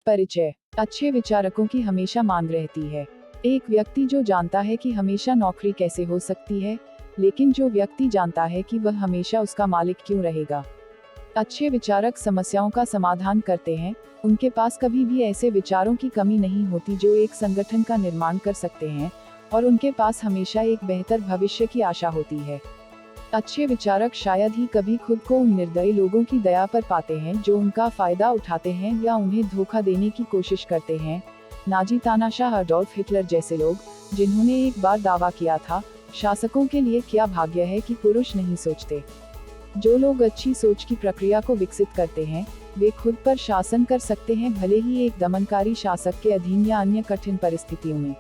परिचय। अच्छे विचारकों की हमेशा मांग रहती है। एक व्यक्ति जो जानता है कि हमेशा नौकरी कैसे हो सकती है, लेकिन जो व्यक्ति जानता है कि वह हमेशा उसका मालिक क्यों रहेगा। अच्छे विचारक समस्याओं का समाधान करते हैं, उनके पास कभी भी ऐसे विचारों की कमी नहीं होती जो एक संगठन का निर्माण कर सकते हैं, और उनके पास हमेशा एक बेहतर भविष्य की आशा होती है। अच्छे विचारक शायद ही कभी खुद को उन निर्दयी लोगों की दया पर पाते हैं जो उनका फायदा उठाते हैं या उन्हें धोखा देने की कोशिश करते हैं। नाजी तानाशाह अडोल्फ हिटलर जैसे लोग, जिन्होंने एक बार दावा किया था, शासकों के लिए क्या भाग्य है कि पुरुष नहीं सोचते। जो लोग अच्छी सोच की प्रक्रिया को विकसित करते हैं, वे खुद पर शासन कर सकते हैं, भले ही एक दमनकारी शासक के अधीन या अन्य कठिन परिस्थितियों में।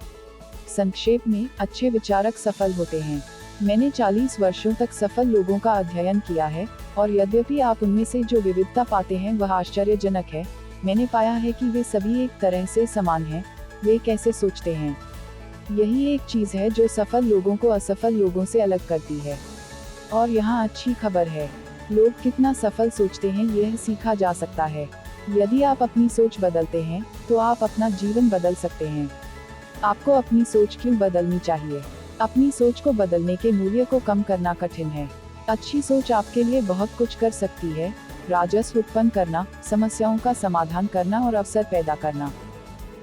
संक्षेप में, अच्छे विचारक सफल होते हैं। मैंने 40 वर्षों तक सफल लोगों का अध्ययन किया है, और यद्यपि आप उनमें से जो विविधता पाते हैं वह आश्चर्यजनक है, मैंने पाया है कि वे सभी एक तरह से समान हैं। वे कैसे सोचते हैं, यही एक चीज है जो सफल लोगों को असफल लोगों से अलग करती है। और यहाँ अच्छी खबर है, लोग कितना सफल सोचते हैं यह सीखा जा सकता है। यदि आप अपनी सोच बदलते हैं, तो आप अपना जीवन बदल सकते हैं। आपको अपनी सोच क्यों बदलनी चाहिए? अपनी सोच को बदलने के मूल्य को कम करना कठिन है। अच्छी सोच आपके लिए बहुत कुछ कर सकती है: राजस्व उत्पन्न करना, समस्याओं का समाधान करना और अवसर पैदा करना।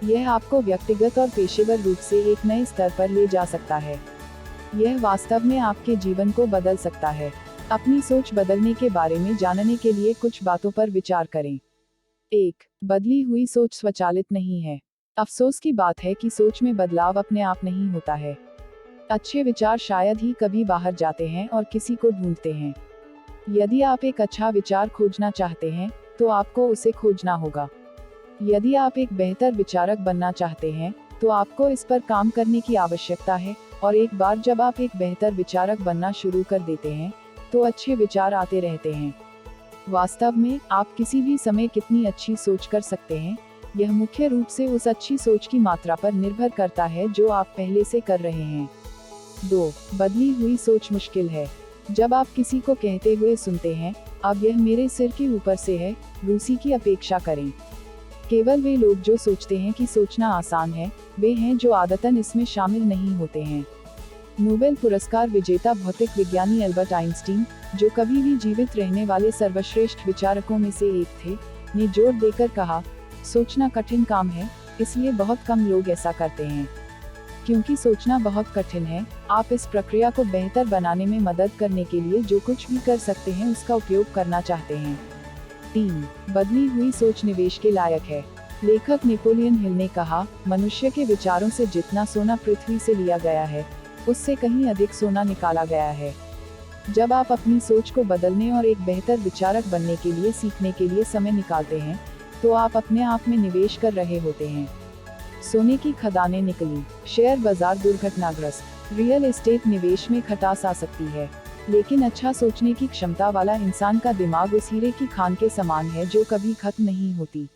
यह आपको व्यक्तिगत और पेशेवर रूप से एक नए स्तर पर ले जा सकता है। यह वास्तव में आपके जीवन को बदल सकता है। अपनी सोच बदलने के बारे में जानने के लिए कुछ बातों पर विचार करें। 1. बदली हुई सोच स्वचालित नहीं है। अफसोस की बात है कि सोच में बदलाव अपने आप नहीं होता है। अच्छे विचार शायद ही कभी बाहर जाते हैं और किसी को ढूंढते हैं। यदि आप एक अच्छा विचार खोजना चाहते हैं, तो आपको उसे खोजना होगा। यदि आप एक बेहतर विचारक बनना चाहते हैं, तो आपको इस पर काम करने की आवश्यकता है, और एक बार जब आप एक बेहतर विचारक बनना शुरू कर देते हैं, तो अच्छे विचार आते रहते हैं। वास्तव में, आप किसी भी समय कितनी अच्छी सोच कर सकते हैं, यह मुख्य रूप से उस अच्छी सोच की मात्रा पर निर्भर करता है जो आप पहले से कर रहे हैं। 2. बदली हुई सोच मुश्किल है। जब आप किसी को कहते हुए सुनते हैं, अब यह मेरे सिर के ऊपर से है, रूसी की अपेक्षा करें। केवल वे लोग जो सोचते हैं कि सोचना आसान है, वे हैं जो आदतन इसमें शामिल नहीं होते हैं। नोबेल पुरस्कार विजेता भौतिक विज्ञानी एल्बर्ट आइंस्टीन, जो कभी भी जीवित रहने वाले सर्वश्रेष्ठ विचारकों में से एक थे, ने जोर देकर कहा, सोचना कठिन काम है, इसलिए बहुत कम लोग ऐसा करते हैं। क्योंकि सोचना बहुत कठिन है, आप इस प्रक्रिया को बेहतर बनाने में मदद करने के लिए जो कुछ भी कर सकते हैं उसका उपयोग करना चाहते हैं। 3. बदली हुई सोच निवेश के लायक है। लेखक नेपोलियन हिल ने कहा, मनुष्य के विचारों से जितना सोना पृथ्वी से लिया गया है, उससे कहीं अधिक सोना निकाला गया है। जब आप अपनी सोच को बदलने और एक बेहतर विचारक बनने के लिए सीखने के लिए समय निकालते हैं, तो आप अपने आप में निवेश कर रहे होते हैं। सोने की खदानें निकली। शेयर बाजार दुर्घटनाग्रस्त। रियल एस्टेट निवेश में खटास आ सकती है, लेकिन अच्छा सोचने की क्षमता वाला इंसान का दिमाग उस हीरे की खान के समान है जो कभी खत्म नहीं होती।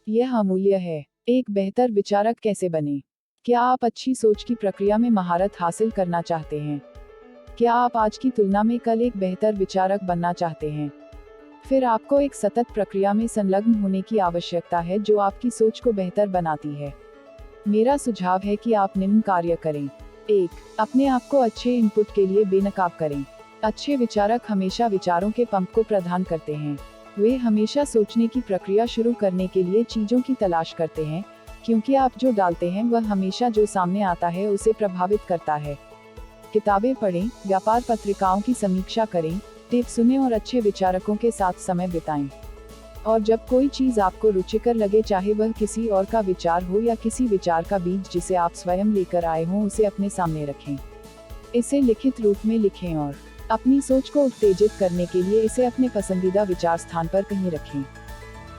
यह अमूल्य है। एक बेहतर विचारक कैसे बने? क्या आप अच्छी सोच की प्रक्रिया में महारत हासिल करना चाहते हैं? क्या आप आज की तुलना में कल एक बेहतर विचारक बनना चाहते हैं? फिर आपको एक सतत प्रक्रिया में संलग्न होने की आवश्यकता है जो आपकी सोच को बेहतर बनाती है। मेरा सुझाव है कि आप निम्न कार्य करें। 1. अपने आप को अच्छे इनपुट के लिए बेनकाब करें। अच्छे विचारक हमेशा विचारों के पंप को प्रदान करते हैं। वे हमेशा सोचने की प्रक्रिया शुरू करने के लिए चीजों की तलाश करते हैं, क्योंकि आप जो डालते हैं वह हमेशा जो सामने आता है उसे प्रभावित करता है। किताबें पढ़ें, व्यापार पत्रिकाओं की समीक्षा करें, टेप सुनें और अच्छे विचारकों के साथ समय बिताएं। और जब कोई चीज आपको रुचिकर लगे, चाहे वह किसी और का विचार हो या किसी विचार का बीज जिसे आप स्वयं लेकर आए हों, उसे अपने सामने रखें। इसे लिखित रूप में लिखें और अपनी सोच को उत्तेजित करने के लिए इसे अपने पसंदीदा विचार स्थान पर कहीं रखें।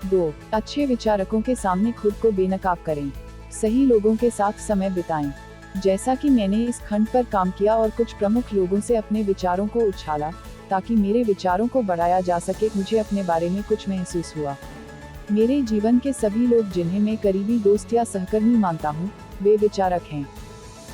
2. अच्छे विचारकों के सामने खुद को बेनकाब करें। सही लोगों के साथ समय बिताएं। जैसा कि मैंने इस खंड पर काम किया और कुछ प्रमुख लोगों से अपने विचारों को उछाला, ताकि मेरे विचारों को बढ़ाया जा सके, मुझे अपने बारे में कुछ महसूस हुआ। मेरे जीवन के सभी लोग जिन्हें मैं करीबी दोस्त या सहकर्मी मानता हूँ, वे विचारक हैं।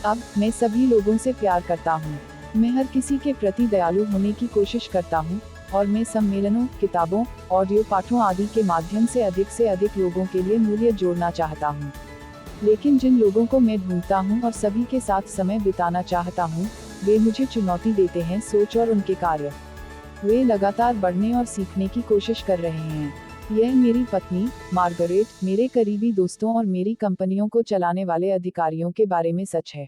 अब मैं सभी लोगों से प्यार करता हूँ। मैं हर किसी के प्रति दयालु होने की कोशिश करता हूँ, और मैं सम्मेलनों, किताबों, ऑडियो पाठों आदि के माध्यम से अधिक लोगों के लिए मूल्य जोड़ना चाहता हूँ। लेकिन जिन लोगों को मैं ढूंढता हूँ और सभी के साथ समय बिताना चाहता हूँ, वे मुझे चुनौती देते हैं सोच और उनके कार्य। वे लगातार बढ़ने और सीखने की कोशिश कर रहे हैं। यह मेरी पत्नी, मार्गरेट, मेरे करीबी दोस्तों और मेरी कंपनियों को चलाने वाले अधिकारियों के बारे में सच है।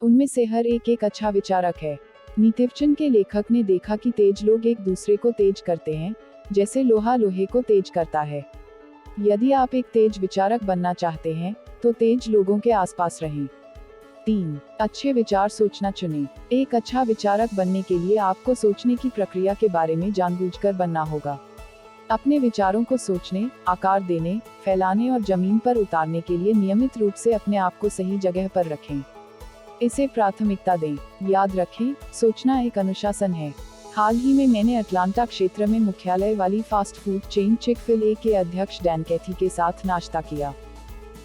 उनमें से हर एक अच्छा विचारक है। नीतिवचन के लेखक ने देखा कि तेज लोग एक दूसरे को तेज करते हैं, जैसे लोहा लोहे को तेज करता है। यदि आप एक तेज विचारक बनना चाहते हैं, तो तेज लोगों के आसपास रहें। 3. अच्छे विचार सोचना चुनें। एक अच्छा विचारक बनने के लिए आपको सोचने की प्रक्रिया के बारे में जानबूझकर बनना होगा। अपने विचारों को सोचने, आकार देने, फैलाने और जमीन पर उतारने के लिए नियमित रूप से अपने आप को सही जगह पर रखें। इसे प्राथमिकता दें। याद रखें, सोचना एक अनुशासन है। हाल ही में मैंने अटलांटा क्षेत्र में मुख्यालय वाली फास्ट फूड चेन चिक-फिल-ए के अध्यक्ष डैन कैथी के साथ नाश्ता किया।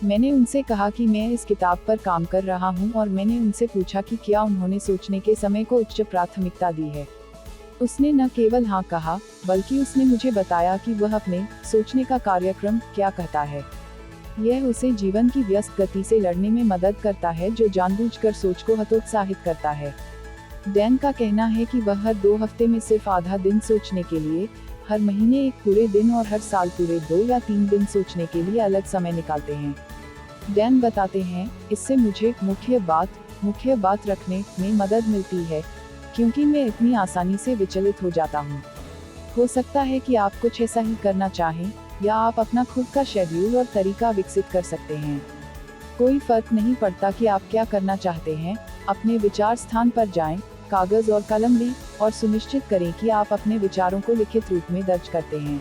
मैंने उनसे कहा कि मैं इस किताब पर काम कर रहा हूं और मैंने उनसे पूछा कि क्या उन्होंने सोचने के समय को उच्च प्राथमिकता दी है। उसने न केवल हाँ कहा, बल्कि उसने मुझे बताया कि वह अपने सोचने का कार्यक्रम क्या कहता है। यह उसे जीवन की व्यस्त गति से लड़ने में मदद करता है, जो जानबूझकर सोच को हतोत्साहित करता है। डैन का कहना है कि वह हर 2 हफ्ते में सिर्फ आधा दिन सोचने के लिए, हर महीने एक पूरे दिन और हर साल पूरे 2 या 3 दिन सोचने के लिए अलग समय निकालते हैं। डैन बताते हैं, इससे मुझे मुख्य बात रखने में मदद मिलती है, क्योंकि मैं इतनी आसानी से विचलित हो जाता हूँ। हो सकता है कि आप कुछ ऐसा ही करना चाहें, या आप अपना खुद का शेड्यूल और तरीका विकसित कर सकते हैं। कोई फर्क नहीं पड़ता कि आप क्या करना चाहते हैं, अपने विचार स्थान पर जाएं, कागज और कलम लें, और सुनिश्चित करें कि आप अपने विचारों को लिखित रूप में दर्ज करते हैं।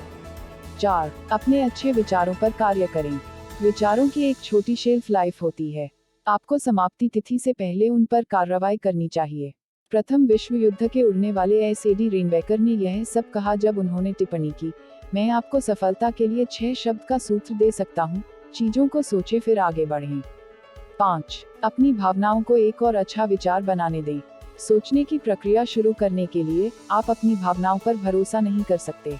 4. अपने अच्छे विचारों पर कार्य करें। विचारों की एक छोटी शेल्फ लाइफ होती है। आपको समाप्ति तिथि से पहले उन पर कार्रवाई करनी चाहिए। प्रथम विश्व युद्ध के उड़ने वाले एस.ए.डी. रेनबेकर ने यह सब कहा जब उन्होंने टिप्पणी की, मैं आपको सफलता के लिए 6 शब्द का सूत्र दे सकता हूँ, चीजों को सोचें फिर आगे बढ़ें। 5. अपनी भावनाओं को एक और अच्छा विचार बनाने दें। सोचने की प्रक्रिया शुरू करने के लिए आप अपनी भावनाओं पर भरोसा नहीं कर सकते।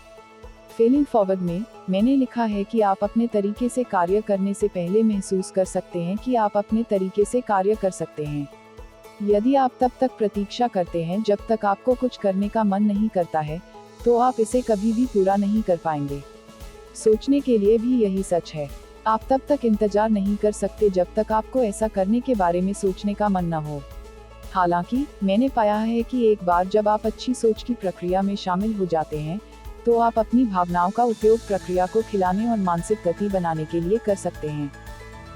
फेलिंग फॉरवर्ड में मैंने लिखा है कि आप अपने तरीके से कार्य करने से पहले महसूस कर सकते हैं कि आप अपने तरीके से कार्य कर सकते हैं। यदि आप तब तक प्रतीक्षा करते हैं जब तक आपको कुछ करने का मन नहीं करता है, तो आप इसे कभी भी पूरा नहीं कर पाएंगे। सोचने के लिए भी यही सच है। आप तब तक इंतजार नहीं कर सकते जब तक आपको ऐसा करने के बारे में सोचने का मन न हो। हालांकि मैंने पाया है कि एक बार जब आप अच्छी सोच की प्रक्रिया में शामिल हो जाते हैं, तो आप अपनी भावनाओं का उपयोग प्रक्रिया को खिलाने और मानसिक गति बनाने के लिए कर सकते हैं।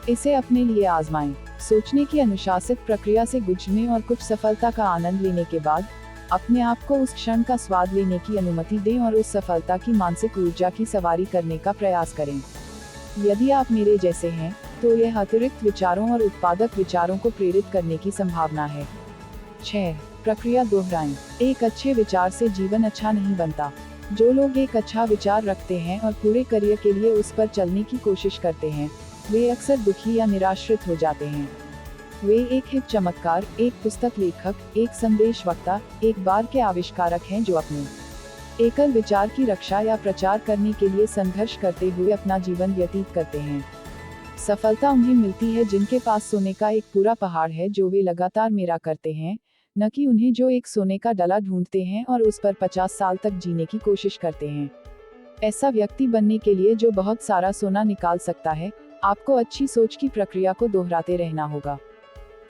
इसे अपने लिए आजमाएं। सोचने की अनुशासित प्रक्रिया से गुजरने और कुछ सफलता का आनंद लेने के बाद अपने आप को उस क्षण का स्वाद लेने की अनुमति दें और उस सफलता की मानसिक ऊर्जा की सवारी करने का प्रयास करें। यदि आप मेरे जैसे हैं, तो यह अतिरिक्त विचारों और उत्पादक विचारों को प्रेरित करने की संभावना है। 6. प्रक्रिया दोहराएं। एक अच्छे विचार से जीवन अच्छा नहीं बनता। जो लोग एक अच्छा विचार रखते हैं और पूरे करियर के लिए उस पर चलने की कोशिश करते हैं, वे अक्सर दुखी या निराश्रित हो जाते हैं। वे एक हिट चमत्कार, एक पुस्तक लेखक, एक संदेश वक्ता, एक बार के आविष्कारक हैं जो अपने एकल विचार की रक्षा या प्रचार करने के लिए संघर्ष करते हुए अपना जीवन व्यतीत करते हैं। सफलता उन्हें मिलती है जिनके पास सोने का एक पूरा पहाड़ है जो वे लगातार मेरा करते हैं, न कि उन्हें जो एक सोने का डला ढूंढते हैं और उस पर 50 साल तक जीने की कोशिश करते हैं। ऐसा व्यक्ति बनने के लिए जो बहुत सारा सोना निकाल सकता है, आपको अच्छी सोच की प्रक्रिया को दोहराते रहना होगा।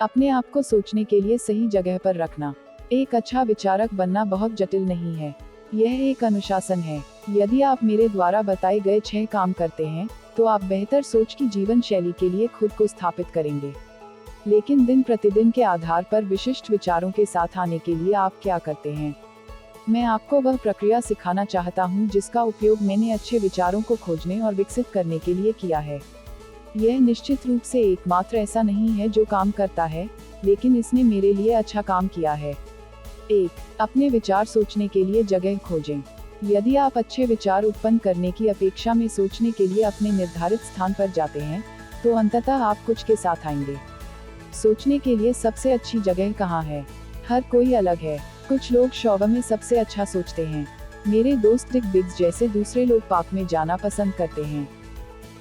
अपने आप को सोचने के लिए सही जगह पर रखना। एक अच्छा विचारक बनना बहुत जटिल नहीं है। यह एक अनुशासन है। यदि आप मेरे द्वारा बताए गए 6 काम करते हैं, तो आप बेहतर सोच की जीवन शैली के लिए खुद को स्थापित करेंगे। लेकिन दिन प्रतिदिन के आधार पर विशिष्ट विचारों के साथ आने के लिए आप क्या करते हैं? मैं आपको वह प्रक्रिया सिखाना चाहता हूँ जिसका उपयोग मैंने अच्छे विचारों को खोजने और विकसित करने के लिए किया है। यह निश्चित रूप से एकमात्र ऐसा नहीं है जो काम करता है, लेकिन इसने मेरे लिए अच्छा काम किया है। 1. अपने विचार सोचने के लिए जगह खोजें। यदि आप अच्छे विचार उत्पन्न करने की अपेक्षा में सोचने के लिए अपने निर्धारित स्थान पर जाते हैं, तो अंततः आप कुछ के साथ आएंगे। सोचने के लिए सबसे अच्छी जगह कहाँ है? हर कोई अलग है। कुछ लोग शौक में सबसे अच्छा सोचते हैं। मेरे दोस्त डिक बिग्स जैसे दूसरे लोग पार्क में जाना पसंद करते हैं।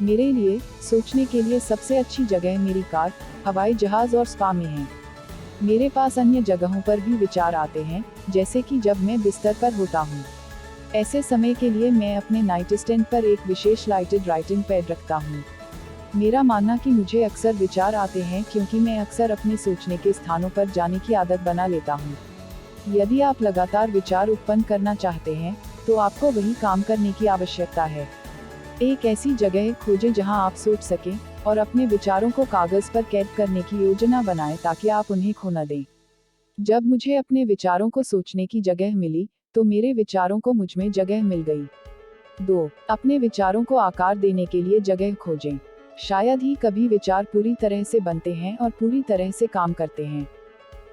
मेरे लिए सोचने के लिए सबसे अच्छी जगह मेरी कार, हवाई जहाज और स्पा में है। मेरे पास अन्य जगहों पर भी विचार आते हैं, जैसे कि जब मैं बिस्तर पर होता हूँ। ऐसे समय के लिए मैं अपने नाइट स्टैंड पर एक विशेष लाइटेड राइटिंग पैड रखता हूँ। मेरा मानना कि मुझे अक्सर विचार आते हैं क्योंकि मैं अक्सर अपने सोचने के स्थानों पर जाने की आदत बना लेता हूँ। यदि आप लगातार विचार उत्पन्न करना चाहते हैं, तो आपको वही काम करने की आवश्यकता है। एक ऐसी जगह खोजें जहां आप सोच सकें और अपने विचारों को कागज पर कैद करने की योजना बनाएं ताकि आप उन्हें खो न दें। जब मुझे अपने विचारों को सोचने की जगह मिली, तो मेरे विचारों को मुझ में जगह मिल गई। 2. अपने विचारों को आकार देने के लिए जगह खोजें। शायद ही कभी विचार पूरी तरह से बनते हैं और पूरी तरह से काम करते हैं।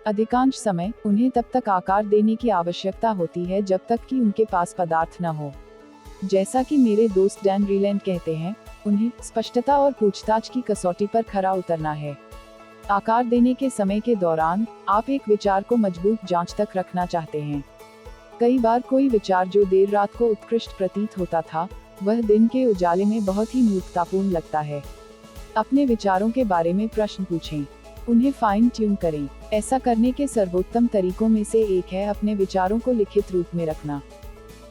अधिकांश समय उन्हें तब तक आकार देने की आवश्यकता होती है जब तक कि उनके पास पदार्थ न हो। जैसा कि मेरे दोस्त डैन रीलैंड कहते हैं, उन्हें स्पष्टता और पूछताछ की कसौटी पर खरा उतरना है। आकार देने के समय के दौरान आप एक विचार को मजबूत जांच तक रखना चाहते हैं। कई बार कोई विचार जो देर रात को उत्कृष्ट प्रतीत होता था, वह दिन के उजाले में बहुत ही मूर्खतापूर्ण लगता है। अपने विचारों के बारे में प्रश्न पूछें, उन्हें फाइन ट्यून करें। ऐसा करने के सर्वोत्तम तरीकों में से एक है अपने विचारों को लिखित रूप में रखना।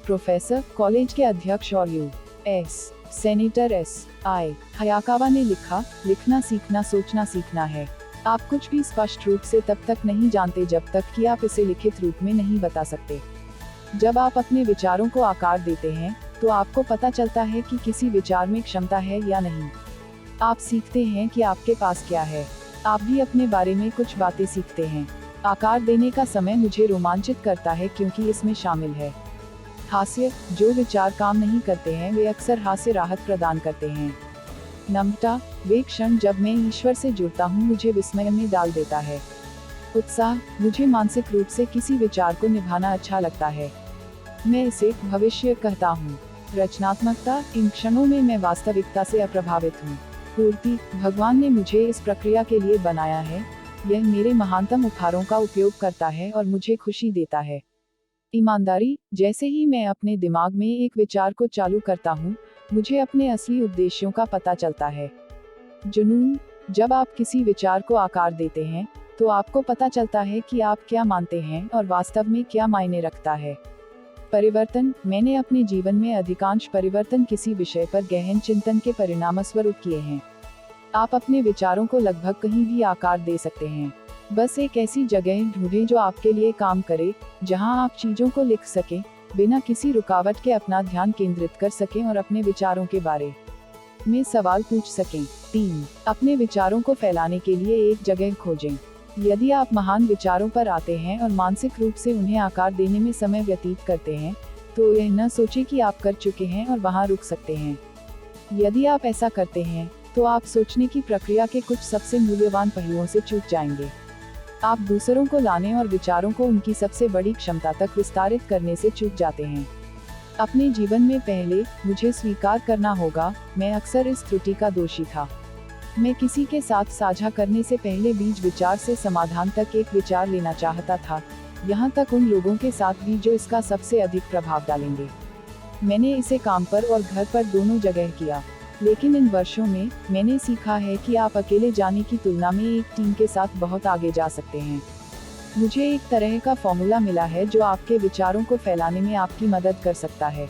प्रोफेसर, कॉलेज के अध्यक्ष और यूएस सेनेटर एस.आई. हयाकावा ने लिखा, लिखना सीखना सोचना सीखना है। आप कुछ भी स्पष्ट रूप से तब तक नहीं जानते जब तक कि आप इसे लिखित रूप में नहीं बता सकते। जब आप अपने विचारों को आकार देते हैं, तो आपको पता चलता है कि किसी विचार में क्षमता है या नहीं। आप सीखते हैं कि आपके पास क्या है। आप भी अपने बारे में कुछ बातें सीखते हैं। आकार देने का समय मुझे रोमांचित करता है क्योंकि इसमें शामिल है हास्य। जो विचार काम नहीं करते हैं वे अक्सर हास्य राहत प्रदान करते हैं। नम्रता, वे क्षण जब मैं ईश्वर से जुड़ता हूँ मुझे विस्मय में डाल देता है। उत्साह, मुझे मानसिक रूप से किसी विचार को निभाना अच्छा लगता है। मैं इसे भविष्य कहता हूँ। रचनात्मकता, इन क्षणों में मैं वास्तविकता से अप्रभावित हूँ। पूर्ति, भगवान ने मुझे इस प्रक्रिया के लिए बनाया है। यह मेरे महानतम उपहारों का उपयोग करता है और मुझे खुशी देता है। ईमानदारी, जैसे ही मैं अपने दिमाग में एक विचार को चालू करता हूँ, मुझे अपने असली उद्देश्यों का पता चलता है। जुनून, जब आप किसी विचार को आकार देते हैं, तो आपको पता चलता है कि आप क्या मानते हैं और वास्तव में क्या मायने रखता है। परिवर्तन, मैंने अपने जीवन में अधिकांश परिवर्तन किसी विषय पर गहन चिंतन के परिणामस्वरूप किए हैं। आप अपने विचारों को लगभग कहीं भी आकार दे सकते हैं। बस एक ऐसी जगह ढूंढें जो आपके लिए काम करे, जहां आप चीजों को लिख सकें, बिना किसी रुकावट के अपना ध्यान केंद्रित कर सकें और अपने विचारों के बारे में सवाल पूछ सकें। 3. अपने विचारों को फैलाने के लिए एक जगह खोजें। यदि आप महान विचारों पर आते हैं और मानसिक रूप से उन्हें आकार देने में समय व्यतीत करते हैं, तो यह न सोचें कि आप कर चुके हैं और वहां रुक सकते हैं। यदि आप ऐसा करते हैं, तो आप सोचने की प्रक्रिया के कुछ सबसे मूल्यवान पहलुओं से चूक जाएंगे। आप दूसरों को लाने और विचारों को उनकी सबसे बड़ी क्षमता तक विस्तारित करने से चूक जाते हैं। अपने जीवन में पहले, मुझे स्वीकार करना होगा, मैं अक्सर इस त्रुटि का दोषी था। मैं किसी के साथ साझा करने से पहले बीज विचार से समाधान तक एक विचार लेना चाहता था, यहाँ तक उन लोगों के साथ भी जो इसका सबसे अधिक प्रभाव डालेंगे। मैंने इसे काम पर और घर पर दोनों जगह किया, लेकिन इन वर्षों में मैंने सीखा है कि आप अकेले जाने की तुलना में एक टीम के साथ बहुत आगे जा सकते हैं। मुझे एक तरह का फॉर्मूला मिला है जो आपके विचारों को फैलाने में आपकी मदद कर सकता है।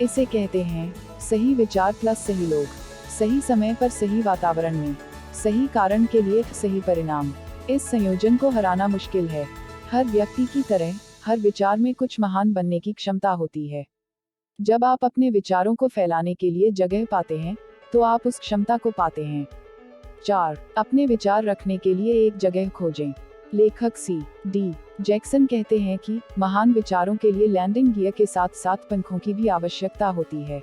इसे कहते हैं सही विचार प्लस सही लोग, सही समय पर सही वातावरण में, सही कारण के लिए सही परिणाम। इस संयोजन को हराना मुश्किल है। हर व्यक्ति की तरह हर विचार में कुछ महान बनने की क्षमता होती है। जब आप अपने विचारों को फैलाने के लिए जगह पाते हैं, तो आप उस क्षमता को पाते हैं। 4. अपने विचार रखने के लिए एक जगह खोजें। लेखक C.D. जैक्सन कहते हैं कि महान विचारों के लिए लैंडिंग गियर के साथ साथ पंखों की भी आवश्यकता होती है।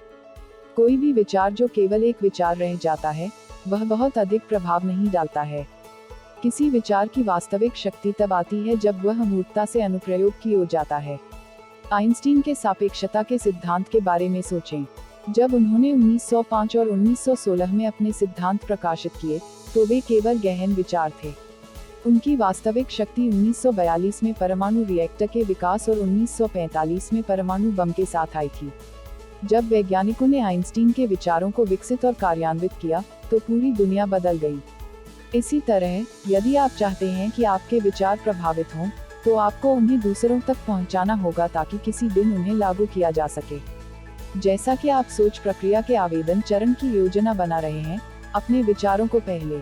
कोई भी विचार जो केवल एक विचार रह जाता है, वह बहुत अधिक प्रभाव नहीं डालता है। किसी विचार की वास्तविक शक्ति तब आती है जब वह मूर्खता से अनुप्रयोग की ओर जाता है। आइंस्टीन के सापेक्षता के सिद्धांत के बारे में सोचें। जब उन्होंने 1905 और 1916 में अपने सिद्धांत प्रकाशित किए, तो वे केवल गहन विचार थे। उनकी वास्तविक शक्ति 1942 में परमाणु रिएक्टर के विकास और 1945 में परमाणु बम के साथ आई थी। जब वैज्ञानिकों ने आइंस्टीन के विचारों को विकसित और कार्यान्वित किया, तो पूरी दुनिया बदल गई। इसी तरह, यदि आप चाहते हैं कि आपके विचार प्रभावित हों, तो आपको उन्हें दूसरों तक पहुंचाना होगा ताकि किसी दिन उन्हें लागू किया जा सके। जैसा कि आप सोच प्रक्रिया के आवेदन चरण की योजना बना रहे हैं, अपने विचारों को पहले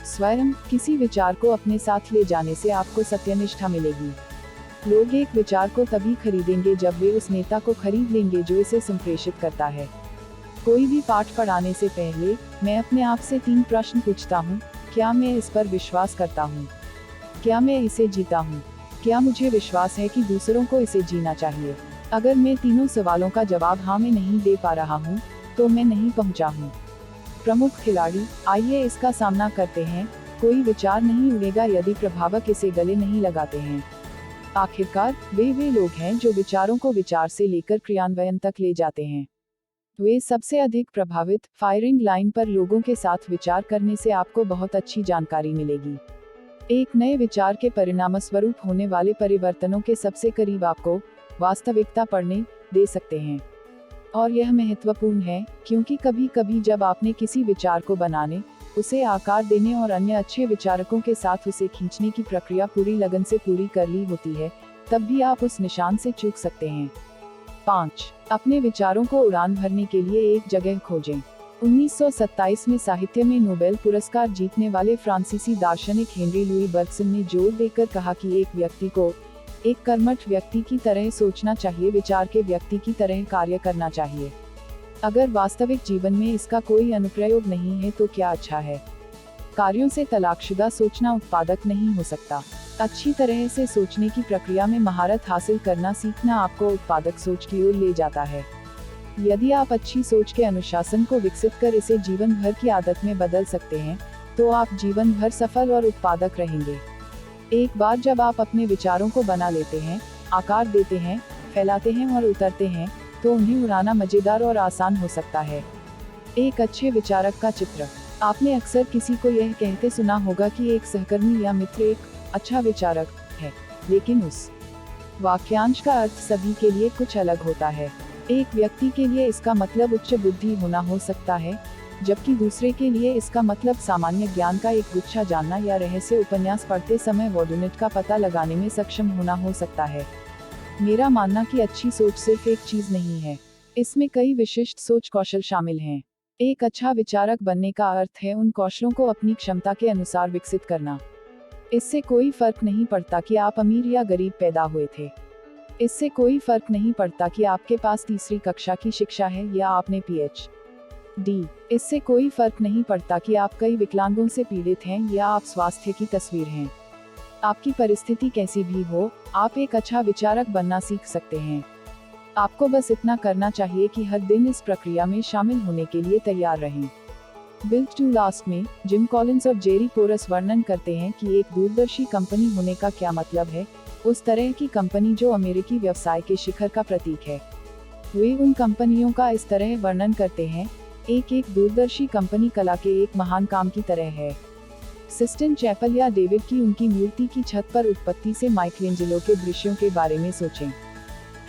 स्वयं किसी विचार को अपने साथ ले जाने से आपको सत्यनिष्ठा मिलेगी। लोग एक विचार को तभी खरीदेंगे जब वे उस नेता को खरीद लेंगे जो इसे संप्रेषित करता है। कोई भी पाठ पढ़ाने से पहले मैं अपने आप से 3 प्रश्न पूछता हूँ। क्या मैं इस पर विश्वास करता हूँ? क्या मैं इसे जीता हूँ? क्या मुझे विश्वास है कि दूसरों को इसे जीना चाहिए? अगर मैं तीनों सवालों का जवाब हाँ में नहीं दे पा रहा हूँ, तो मैं नहीं पहुँचा हूँ। प्रमुख खिलाड़ी, आइए इसका सामना करते हैं। कोई विचार नहीं उड़ेगा यदि प्रभावक इसे गले नहीं लगाते हैं। आखिरकार, वे लोग हैं जो विचारों को विचार से लेकर क्रियान्वयन तक ले जाते हैं। वे सबसे अधिक प्रभावित फायरिंग लाइन पर लोगों के साथ विचार करने से आपको बहुत अच्छी जानकारी मिलेगी। एक नए विचार के परिणामस्वरूप होने वाले परिवर्तनों के सबसे करीब आपको वास्तविकता पढ़ने दे सकते हैं। और यह महत्वपूर्ण है, क्योंकि कभी कभी जब आपने किसी विचार को बनाने, उसे आकार देने और अन्य अच्छे विचारकों के साथ उसे खींचने की प्रक्रिया पूरी लगन से पूरी कर ली होती है, तब भी आप उस निशान से चूक सकते हैं। 5. अपने विचारों को उड़ान भरने के लिए एक जगह खोजें। 1927 में साहित्य में नोबेल पुरस्कार जीतने वाले फ्रांसीसी दार्शनिक हेनरी लुई बर्गसन ने जोर देकर कहा कि एक व्यक्ति को एक कर्मठ व्यक्ति की तरह सोचना चाहिए, विचार के व्यक्ति की तरह कार्य करना चाहिए। अगर वास्तविक जीवन में इसका कोई अनुप्रयोग नहीं है तो क्या अच्छा है। कार्यों से तलाकशुदा सोचना उत्पादक नहीं हो सकता। अच्छी तरह से सोचने की प्रक्रिया में महारत हासिल करना सीखना आपको उत्पादक सोच की ओर ले जाता है। यदि आप अच्छी सोच के अनुशासन को विकसित कर इसे जीवन भर की आदत में बदल सकते हैं, तो आप जीवन भर सफल और उत्पादक रहेंगे। एक बार जब आप अपने विचारों को बना लेते हैं, आकार देते हैं, फैलाते हैं और उतरते हैं, तो उन्हें उड़ाना मजेदार और आसान हो सकता है। एक अच्छे विचारक का चित्र। आपने अक्सर किसी को यह कहते सुना होगा कि एक सहकर्मी या मित्र एक अच्छा विचारक है, लेकिन उस वाक्यांश का अर्थ सभी के लिए कुछ अलग होता है। एक व्यक्ति के लिए इसका मतलब उच्च बुद्धि होना हो सकता है, जबकि दूसरे के लिए इसका मतलब सामान्य ज्ञान का एक गुच्छा जानना या रहस्य उपन्यास पढ़ते समय वर्डनेट का पता लगाने में सक्षम होना हो सकता है। मेरा मानना कि अच्छी सोच सिर्फ एक चीज नहीं है, इसमें कई विशिष्ट सोच कौशल शामिल हैं। एक अच्छा विचारक बनने का अर्थ है उन कौशलों को अपनी क्षमता के अनुसार विकसित करना। इससे कोई फर्क नहीं पड़ता कि आप अमीर या गरीब पैदा हुए थे। इससे कोई फर्क नहीं पड़ता कि आपके पास तीसरी कक्षा की शिक्षा है या आपने PhD। इससे कोई फर्क नहीं पड़ता कि आप कई विकलांगों से पीड़ित हैं या आप स्वास्थ्य की तस्वीर हैं। आपकी परिस्थिति कैसी भी हो, आप एक अच्छा विचारक बनना सीख सकते हैं। आपको बस इतना करना चाहिए कि हर दिन इस प्रक्रिया में शामिल होने के लिए तैयार रहें। बिल्ट टू लास्ट में जिम कॉलिंस और जेरी कोरस वर्णन करते हैं कि एक दूरदर्शी कंपनी होने का क्या मतलब है, उस तरह की कंपनी जो अमेरिकी व्यवसाय के शिखर का प्रतीक है। वे उन कंपनियों का इस तरह वर्णन करते हैं, एक दूरदर्शी कंपनी कला के एक महान काम की तरह है। सिस्टिन चैपल या डेविड की उनकी मूर्ति की छत पर उत्पत्ति से माइकलेंजेलो के दृश्यों के बारे में सोचें।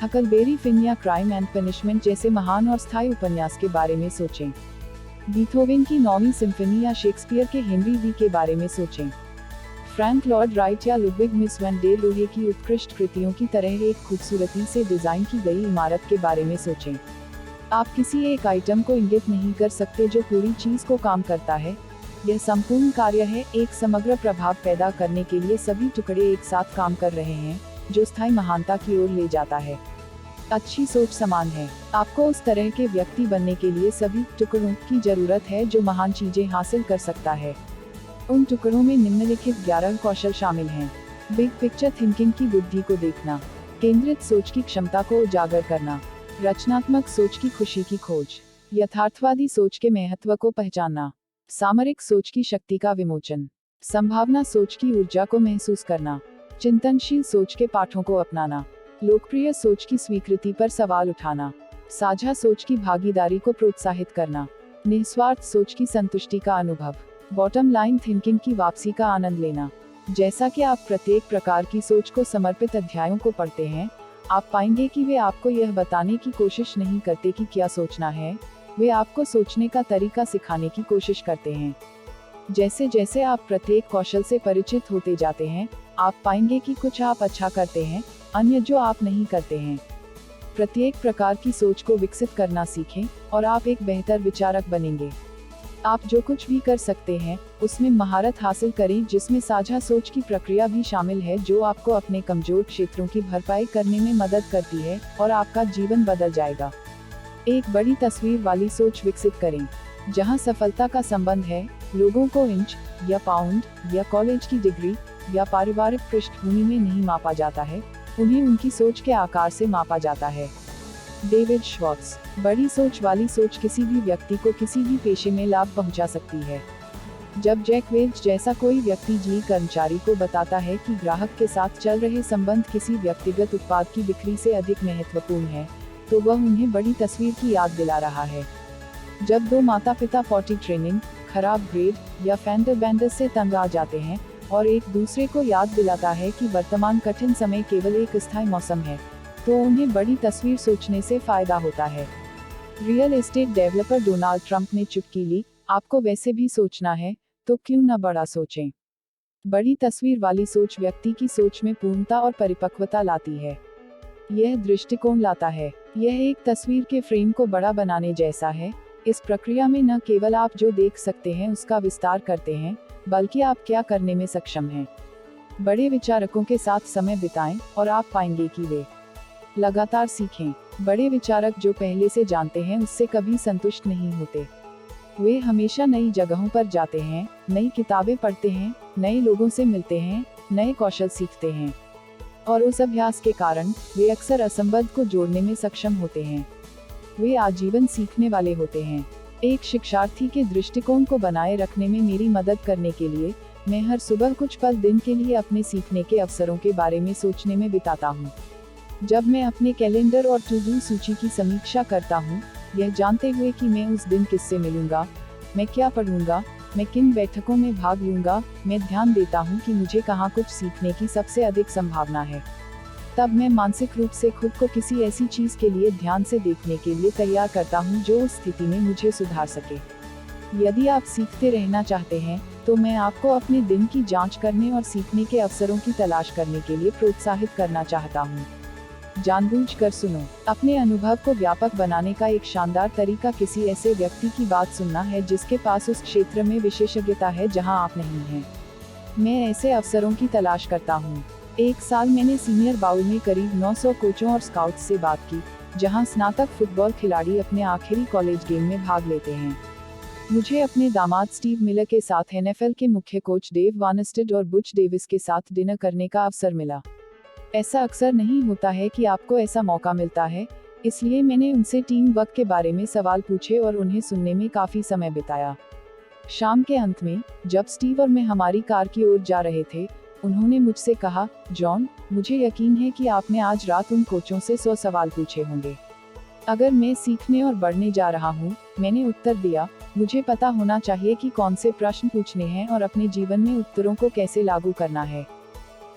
हकलबेरी फिन या क्राइम एंड पनिशमेंट जैसे महान और स्थायी उपन्यास के बारे में सोचें। बीथोवेन की 9वीं सिम्फनी या शेक्सपियर के हेनरी वी के बारे में सोचें। फ्रैंक लॉर्ड राइट या लुडविग मिस वैन डेर लोहे की उत्कृष्ट कृतियों की तरह एक खूबसूरती से डिजाइन की गई इमारत के बारे में सोचें। आप किसी एक आइटम को इंगित नहीं कर सकते जो पूरी चीज को काम करता है। यह संपूर्ण कार्य है, एक समग्र प्रभाव पैदा करने के लिए सभी टुकड़े एक साथ काम कर रहे हैं, जो स्थायी महानता की ओर ले जाता है। अच्छी सोच समान है। आपको उस तरह के व्यक्ति बनने के लिए सभी टुकड़ों की जरूरत है जो महान चीजें हासिल कर सकता है। उन टुकड़ों में निम्नलिखित 11 कौशल शामिल हैं। बिग पिक्चर थिंकिंग की बुद्धि को देखना, केंद्रित सोच की क्षमता को उजागर करना, रचनात्मक सोच की खुशी की खोज, यथार्थवादी सोच के महत्व को पहचानना, सामरिक सोच की शक्ति का विमोचन, संभावना सोच की ऊर्जा को महसूस करना, चिंतनशील सोच के पाठों को अपनाना, लोकप्रिय सोच की स्वीकृति पर सवाल उठाना, साझा सोच की भागीदारी को प्रोत्साहित करना, निस्वार्थ सोच की संतुष्टि का अनुभव, बॉटम लाइन थिंकिंग की वापसी का आनंद लेना, जैसा कि आप प्रत्येक प्रकार की सोच को समर्पित अध्यायों को पढ़ते हैं, आप पाएंगे कि वे आपको यह बताने की कोशिश नहीं करते कि क्या सोचना है, वे आपको सोचने का तरीका सिखाने की कोशिश करते हैं। जैसे जैसे आप प्रत्येक कौशल से परिचित होते जाते हैं, आप पाएंगे कि कुछ आप अच्छा करते हैं, अन्य जो आप नहीं करते हैं। प्रत्येक प्रकार की सोच को विकसित करना सीखें और आप एक बेहतर विचारक बनेंगे। आप जो कुछ भी कर सकते हैं, उसमें महारत हासिल करें, जिसमें साझा सोच की प्रक्रिया भी शामिल है, जो आपको अपने कमजोर क्षेत्रों की भरपाई करने में मदद करती है और आपका जीवन बदल जाएगा। एक बड़ी तस्वीर वाली सोच विकसित करें, जहां सफलता का संबंध है, लोगों को इंच या पाउंड या कॉलेज की डिग्री या पारिवारिक पृष्ठभूमि में नहीं मापा जाता है, उन्हें उनकी सोच के आकार से मापा जाता है। David Schwartz. बड़ी सोच वाली सोच किसी भी व्यक्ति को किसी भी पेशे में लाभ पहुंचा सकती है। जब जैक वेल्च जैसा कोई व्यक्ति जी कर्मचारी को बताता है कि ग्राहक के साथ चल रहे संबंध किसी व्यक्तिगत उत्पाद की बिक्री से अधिक महत्वपूर्ण है, तो वह उन्हें बड़ी तस्वीर की याद दिला रहा है। जब दो माता पिता पॉटी ट्रेनिंग, खराब ग्रेड या फेंडर बैंडर से तंग आ जाते हैं और एक दूसरे को याद दिलाता है कि वर्तमान कठिन समय केवल एक अस्थायी मौसम है, तो उन्हें बड़ी तस्वीर सोचने से फायदा होता है। Real estate developer Donald Trump ने चुटकी ली, आपको वैसे भी सोचना है, तो क्यों न बड़ा सोचें। बड़ी तस्वीर वाली सोच व्यक्ति की सोच में पूर्णता और परिपक्वता लाती है। यह दृष्टिकोण लाता है, यह एक तस्वीर के फ्रेम को बड़ा बनाने जैसा है। इस प्रक्रिया में न केवल आप जो देख सकते हैं उसका विस्तार करते हैं, बल्कि आप क्या करने में सक्षम हैं। बड़े विचारकों के साथ समय बिताएं और आप पाएंगे कि वे लगातार सीखें। बड़े विचारक जो पहले से जानते हैं उससे कभी संतुष्ट नहीं होते। वे हमेशा नई जगहों पर जाते हैं, नई किताबें पढ़ते हैं, नए लोगों से मिलते हैं, नए कौशल सीखते हैं, और उस अभ्यास के कारण वे अक्सर असंबद्ध को जोड़ने में सक्षम होते हैं। वे आजीवन सीखने वाले होते हैं। एक शिक्षार्थी के दृष्टिकोण को बनाए रखने में मेरी मदद करने के लिए मैं हर सुबह कुछ पल दिन के लिए अपने सीखने के अवसरों के बारे में सोचने में बिताता हूँ। जब मैं अपने कैलेंडर और टू डू सूची की समीक्षा करता हूँ, यह जानते हुए कि मैं उस दिन किससे मिलूंगा, मैं क्या पढ़ूंगा, मैं किन बैठकों में भाग लूंगा, मैं ध्यान देता हूँ कि मुझे कहाँ कुछ सीखने की सबसे अधिक संभावना है। तब मैं मानसिक रूप से खुद को किसी ऐसी चीज के लिए ध्यान से देखने के लिए तैयार करता हूँ जो उस स्थिति में मुझे सुधार सके। यदि आप सीखते रहना चाहते हैं, तो मैं आपको अपने दिन की जांच करने और सीखने के अवसरों की तलाश करने के लिए प्रोत्साहित करना चाहता हूँ। जानबूझकर सुनो। अपने अनुभव को व्यापक बनाने का एक शानदार तरीका किसी ऐसे व्यक्ति की बात सुनना है जिसके पास उस क्षेत्र में विशेषज्ञता है जहां आप नहीं हैं। मैं ऐसे अवसरों की तलाश करता हूं। एक साल मैंने सीनियर बाउल में करीब 900 कोचों और स्काउट्स से बात की, जहां स्नातक फुटबॉल खिलाड़ी अपने आखिरी कॉलेज गेम में भाग लेते हैं। मुझे अपने दामाद स्टीव मिलर के साथ NFL के मुख्य कोच डेव वानस्टेड और बुच डेविस के साथ डिनर करने का अवसर मिला। ऐसा अक्सर नहीं होता है कि आपको ऐसा मौका मिलता है, इसलिए मैंने उनसे टीम वर्क के बारे में सवाल पूछे और उन्हें सुनने में काफी समय बिताया। शाम के अंत में, जब स्टीव और मैं हमारी कार की ओर जा रहे थे, उन्होंने मुझसे कहा, जॉन, मुझे यकीन है कि आपने आज रात उन कोचों से 100 सवाल पूछे होंगे। अगर मैं सीखने और बढ़ने जा रहा हूँ, मैंने उत्तर दिया, मुझे पता होना चाहिए कि कौन से प्रश्न पूछने हैं और अपने जीवन में उत्तरों को कैसे लागू करना है।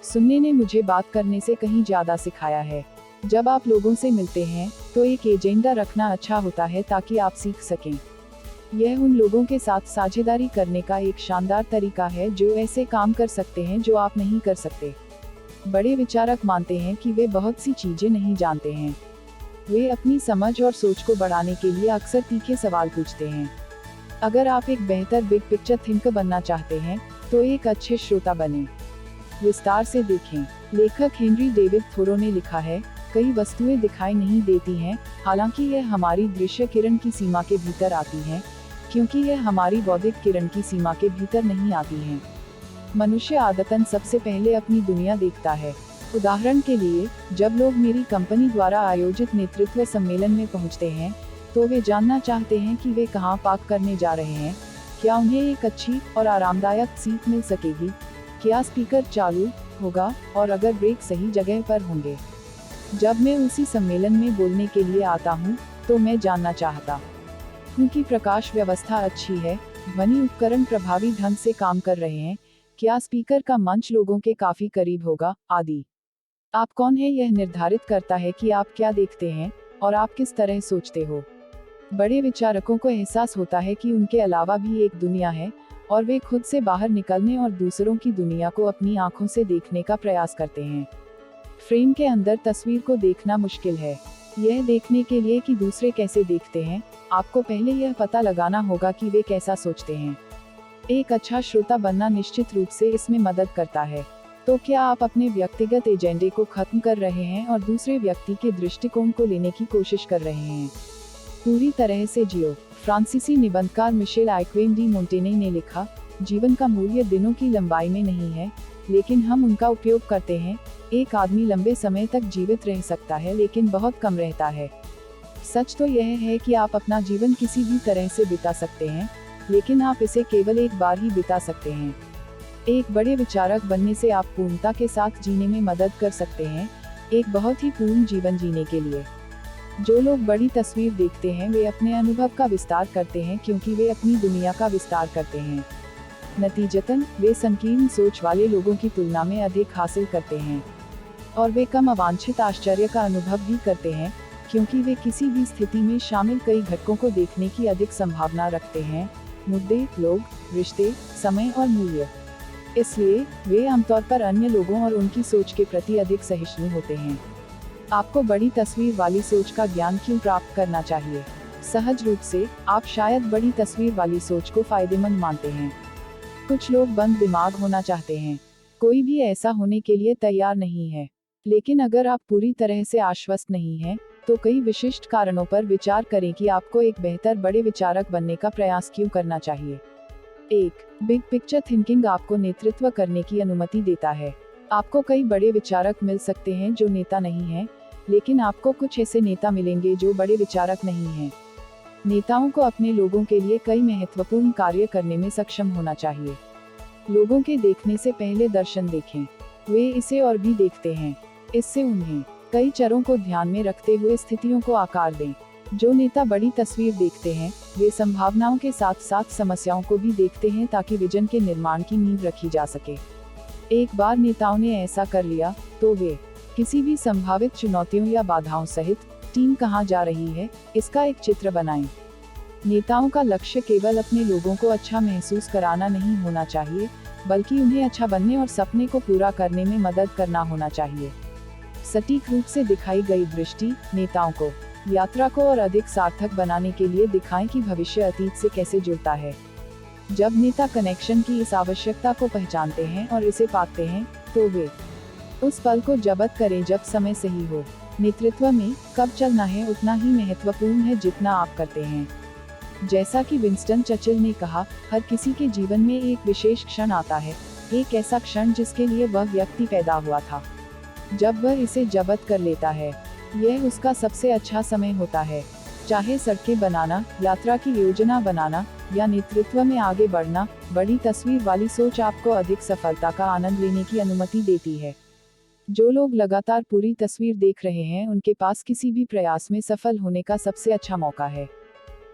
सुनने ने मुझे बात करने से कहीं ज्यादा सिखाया है। जब आप लोगों से मिलते हैं, तो एक एजेंडा रखना अच्छा होता है ताकि आप सीख सकें। यह उन लोगों के साथ साझेदारी करने का एक शानदार तरीका है जो ऐसे काम कर सकते हैं जो आप नहीं कर सकते। बड़े विचारक मानते हैं कि वे बहुत सी चीजें नहीं जानते हैं। वे अपनी समझ और सोच को बढ़ाने के लिए अक्सर तीखे सवाल पूछते हैं। अगर आप एक बेहतर बिग पिक्चर थिंकर बनना चाहते हैं, तो एक अच्छे श्रोता बनें। विस्तार से देखें। लेखक हेनरी डेविड थोरो ने लिखा है, कई वस्तुएं दिखाई नहीं देती हैं, हालांकि यह हमारी दृश्य किरण की सीमा के भीतर आती हैं, क्योंकि यह हमारी बौद्धिक किरण की सीमा के भीतर नहीं आती हैं। मनुष्य आदतन सबसे पहले अपनी दुनिया देखता है। उदाहरण के लिए, जब लोग मेरी कंपनी द्वारा आयोजित नेतृत्व सम्मेलन में पहुंचते हैं, तो वे जानना चाहते हैं कि वे कहां पार्क करने जा रहे हैं, क्या उन्हें एक अच्छी और आरामदायक सीट मिल सकेगी, क्या स्पीकर चालू होगा, और अगर ब्रेक सही जगह पर होंगे। जब मैं उसी सम्मेलन में बोलने के लिए आता हूँ, तो मैं जानना चाहता हूँ कि प्रकाश व्यवस्था अच्छी है, ध्वनि उपकरण प्रभावी ढंग से काम कर रहे हैं, क्या स्पीकर का मंच लोगों के काफी करीब होगा, आदि। आप कौन है यह निर्धारित करता है कि आप क्या देखते हैं और आप किस तरह सोचते हो। बड़े विचारकों को एहसास होता है कि उनके अलावा भी एक दुनिया है और वे खुद से बाहर निकलने और दूसरों की दुनिया को अपनी आंखों से देखने का प्रयास करते हैं। फ्रेम के अंदर तस्वीर को देखना मुश्किल है। यह देखने के लिए कि दूसरे कैसे देखते हैं, आपको पहले यह पता लगाना होगा कि वे कैसा सोचते हैं। एक अच्छा श्रोता बनना निश्चित रूप से इसमें मदद करता है। तो क्या आप अपने व्यक्तिगत एजेंडे को खत्म कर रहे हैं और दूसरे व्यक्ति के दृष्टिकोण को लेने की कोशिश कर रहे हैं। पूरी तरह से जियो। फ्रांसीसी निबंधकार मिशेल आइक्वेम डी मोंटेने ने लिखा, जीवन का मूल्य दिनों की लंबाई में नहीं है, लेकिन हम उनका उपयोग करते हैं। एक आदमी लंबे समय तक जीवित रह सकता है लेकिन बहुत कम रहता है। सच तो यह है कि आप अपना जीवन किसी भी तरह से बिता सकते हैं, लेकिन आप इसे केवल एक बार ही बिता सकते हैं। एक बड़े विचारक बनने से आप पूर्णता के साथ जीने में मदद कर सकते हैं, एक बहुत ही पूर्ण जीवन जीने के लिए। जो लोग बड़ी तस्वीर देखते हैं वे अपने अनुभव का विस्तार करते हैं क्योंकि वे अपनी दुनिया का विस्तार करते हैं। नतीजतन वे संकीर्ण सोच वाले लोगों की तुलना में अधिक हासिल करते हैं और वे कम अवांछित आश्चर्य का अनुभव भी करते हैं क्योंकि वे किसी भी स्थिति में शामिल कई घटकों को देखने की अधिक संभावना रखते हैं, मुद्दे, लोग, रिश्ते, समय और मूल्य। इसलिए वे आमतौर पर अन्य लोगों और उनकी सोच के प्रति अधिक सहिष्णु होते हैं। आपको बड़ी तस्वीर वाली सोच का ज्ञान क्यों प्राप्त करना चाहिए? सहज रूप से, आप शायद बड़ी तस्वीर वाली सोच को फायदेमंद मानते हैं। कुछ लोग बंद दिमाग होना चाहते हैं। कोई भी ऐसा होने के लिए तैयार नहीं है। लेकिन अगर आप पूरी तरह से आश्वस्त नहीं हैं, तो कई विशिष्ट कारणों पर विचार करें कि आपको एक बेहतर बड़े विचारक बनने का प्रयास क्यों करना चाहिए। 1. बिग पिक्चर थिंकिंग आपको नेतृत्व करने की अनुमति देता है। आपको कई बड़े विचारक मिल सकते हैं जो नेता नहीं हैं, लेकिन आपको कुछ ऐसे नेता मिलेंगे जो बड़े विचारक नहीं हैं। नेताओं को अपने लोगों के लिए कई महत्वपूर्ण कार्य करने में सक्षम होना चाहिए। लोगों के देखने से पहले दर्शन देखें। वे इसे और भी देखते हैं। इससे उन्हें कई चरों को ध्यान में रखते हुए स्थितियों को आकार दें। जो नेता बड़ी तस्वीर देखते हैं, वे संभावनाओं के साथ साथ समस्याओं को भी देखते हैं ताकि विजन के निर्माण की नींव रखी जा सके। एक बार नेताओं ने ऐसा कर लिया, तो वे किसी भी संभावित चुनौतियों या बाधाओं सहित टीम कहां जा रही है, इसका एक चित्र बनाएं। नेताओं का लक्ष्य केवल अपने लोगों को अच्छा महसूस कराना नहीं होना चाहिए, बल्कि उन्हें अच्छा बनने और सपने को पूरा करने में मदद करना होना चाहिए। सटीक रूप से दिखाई गई दृष्टि नेताओं को यात्रा को और अधिक सार्थक बनाने के लिए दिखाएं कि भविष्य अतीत से कैसे जुड़ता है। जब नेता कनेक्शन की इस आवश्यकता को पहचानते हैं और इसे पाते हैं, तो वे उस पल को जब्त करें जब समय सही हो। नेतृत्व में कब चलना है उतना ही महत्वपूर्ण है जितना आप करते हैं। जैसा कि विंस्टन चर्चिल ने कहा, हर किसी के जीवन में एक विशेष क्षण आता है, एक ऐसा क्षण जिसके लिए वह व्यक्ति पैदा हुआ था। जब वह इसे जब्त कर लेता है, यह उसका सबसे अच्छा समय होता है। चाहे सड़कें बनाना, यात्रा की योजना बनाना या नेतृत्व में आगे बढ़ना, बड़ी तस्वीर वाली सोच आपको अधिक सफलता का आनंद लेने की अनुमति देती है। जो लोग लगातार पूरी तस्वीर देख रहे हैं, उनके पास किसी भी प्रयास में सफल होने का सबसे अच्छा मौका है।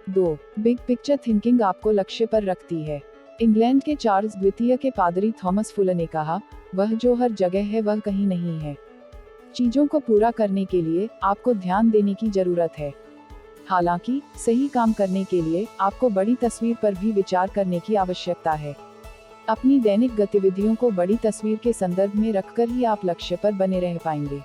2. बिग पिक्चर थिंकिंग आपको लक्ष्य पर रखती है। इंग्लैंड के चार्ल्स द्वितीय के पादरी थॉमस फुलर ने कहा, वह जो हर जगह है वह कहीं नहीं है। चीजों को पूरा करने के लिए आपको ध्यान देने की जरूरत है। हालांकि सही काम करने के लिए आपको बड़ी तस्वीर पर भी विचार करने की आवश्यकता है। अपनी दैनिक गतिविधियों को बड़ी तस्वीर के संदर्भ में रखकर ही आप लक्ष्य पर बने रह पाएंगे।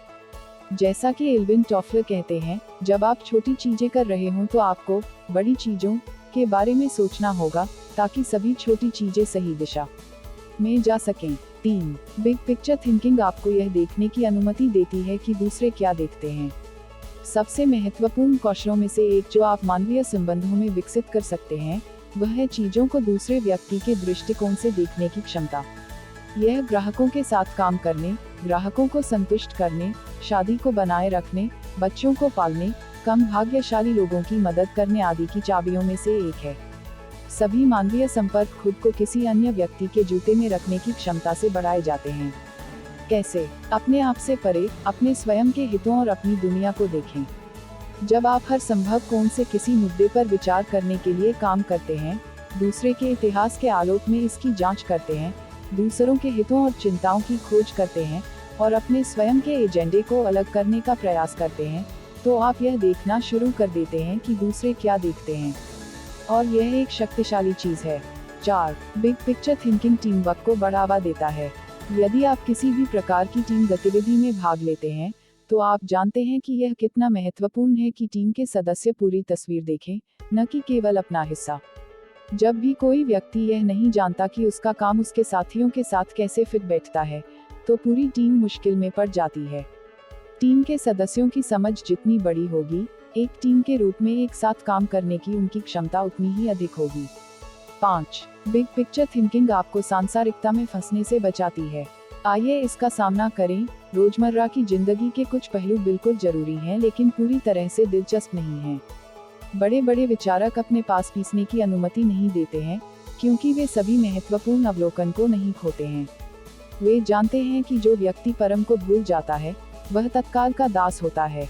जैसा कि एल्विन टॉफलर कहते हैं, जब आप छोटी चीजें कर रहे हों तो आपको बड़ी चीजों के बारे में सोचना होगा ताकि सभी छोटी चीजें सही दिशा में जा सकें। 3. बिग पिक्चर थिंकिंग आपको यह देखने की अनुमति देती है कि दूसरे क्या देखते हैं। सबसे महत्वपूर्ण कौशलों में से एक जो आप मानवीय संबंधों में विकसित कर सकते हैं, वह है चीजों को दूसरे व्यक्ति के दृष्टिकोण से देखने की क्षमता। यह ग्राहकों के साथ काम करने, ग्राहकों को संतुष्ट करने, शादी को बनाए रखने, बच्चों को पालने, कम भाग्यशाली लोगों की मदद करने आदि की चाबियों में से एक है। सभी मानवीय संपर्क खुद को किसी अन्य व्यक्ति के जूते में रखने की क्षमता से बढ़ाए जाते हैं। कैसे? अपने आप से परे, अपने स्वयं के हितों और अपनी दुनिया को देखें। जब आप हर संभव कोण से किसी मुद्दे पर विचार करने के लिए काम करते हैं, दूसरे के इतिहास के आलोक में इसकी जांच करते हैं, दूसरों के हितों और चिंताओं की खोज करते हैं और अपने स्वयं के एजेंडे को अलग करने का प्रयास करते हैं, तो आप यह देखना शुरू कर देते हैं कि दूसरे क्या देखते हैं, और यह एक शक्तिशाली चीज है। 4. Big picture thinking team work को बढ़ावा देता है। यदि आप किसी भी प्रकार की टीम गतिविधि में भाग लेते हैं, तो आप जानते हैं कि यह कितना महत्वपूर्ण है कि टीम के सदस्य पूरी तस्वीर देखें, न कि केवल अपना हिस्सा। जब भी कोई व्यक्ति यह नहीं जानता कि उसका काम उसके साथियों के साथ कैसे फिट बैठता है, तो पूरी टीम मुश्किल में पड़ जाती है। टीम के सदस्यों की समझ जितनी बड़ी होगी, एक टीम के रूप में एक साथ काम करने की उनकी क्षमता उतनी ही अधिक होगी। 5. बिग पिक्चर थिंकिंग आपको सांसारिकता में फंसने से बचाती है। आइए इसका सामना करें। रोजमर्रा की जिंदगी के कुछ पहलू बिल्कुल जरूरी हैं, लेकिन पूरी तरह से दिलचस्प नहीं हैं। बड़े बड़े विचारक अपने पास पीसने की अनुमति नहीं देते हैं, क्योंकि वे सभी महत्वपूर्ण अवलोकन को नहीं खोते हैं। वे जानते हैं कि जो व्यक्ति परम को भूल जाता है, वह तत्काल का दास होता है।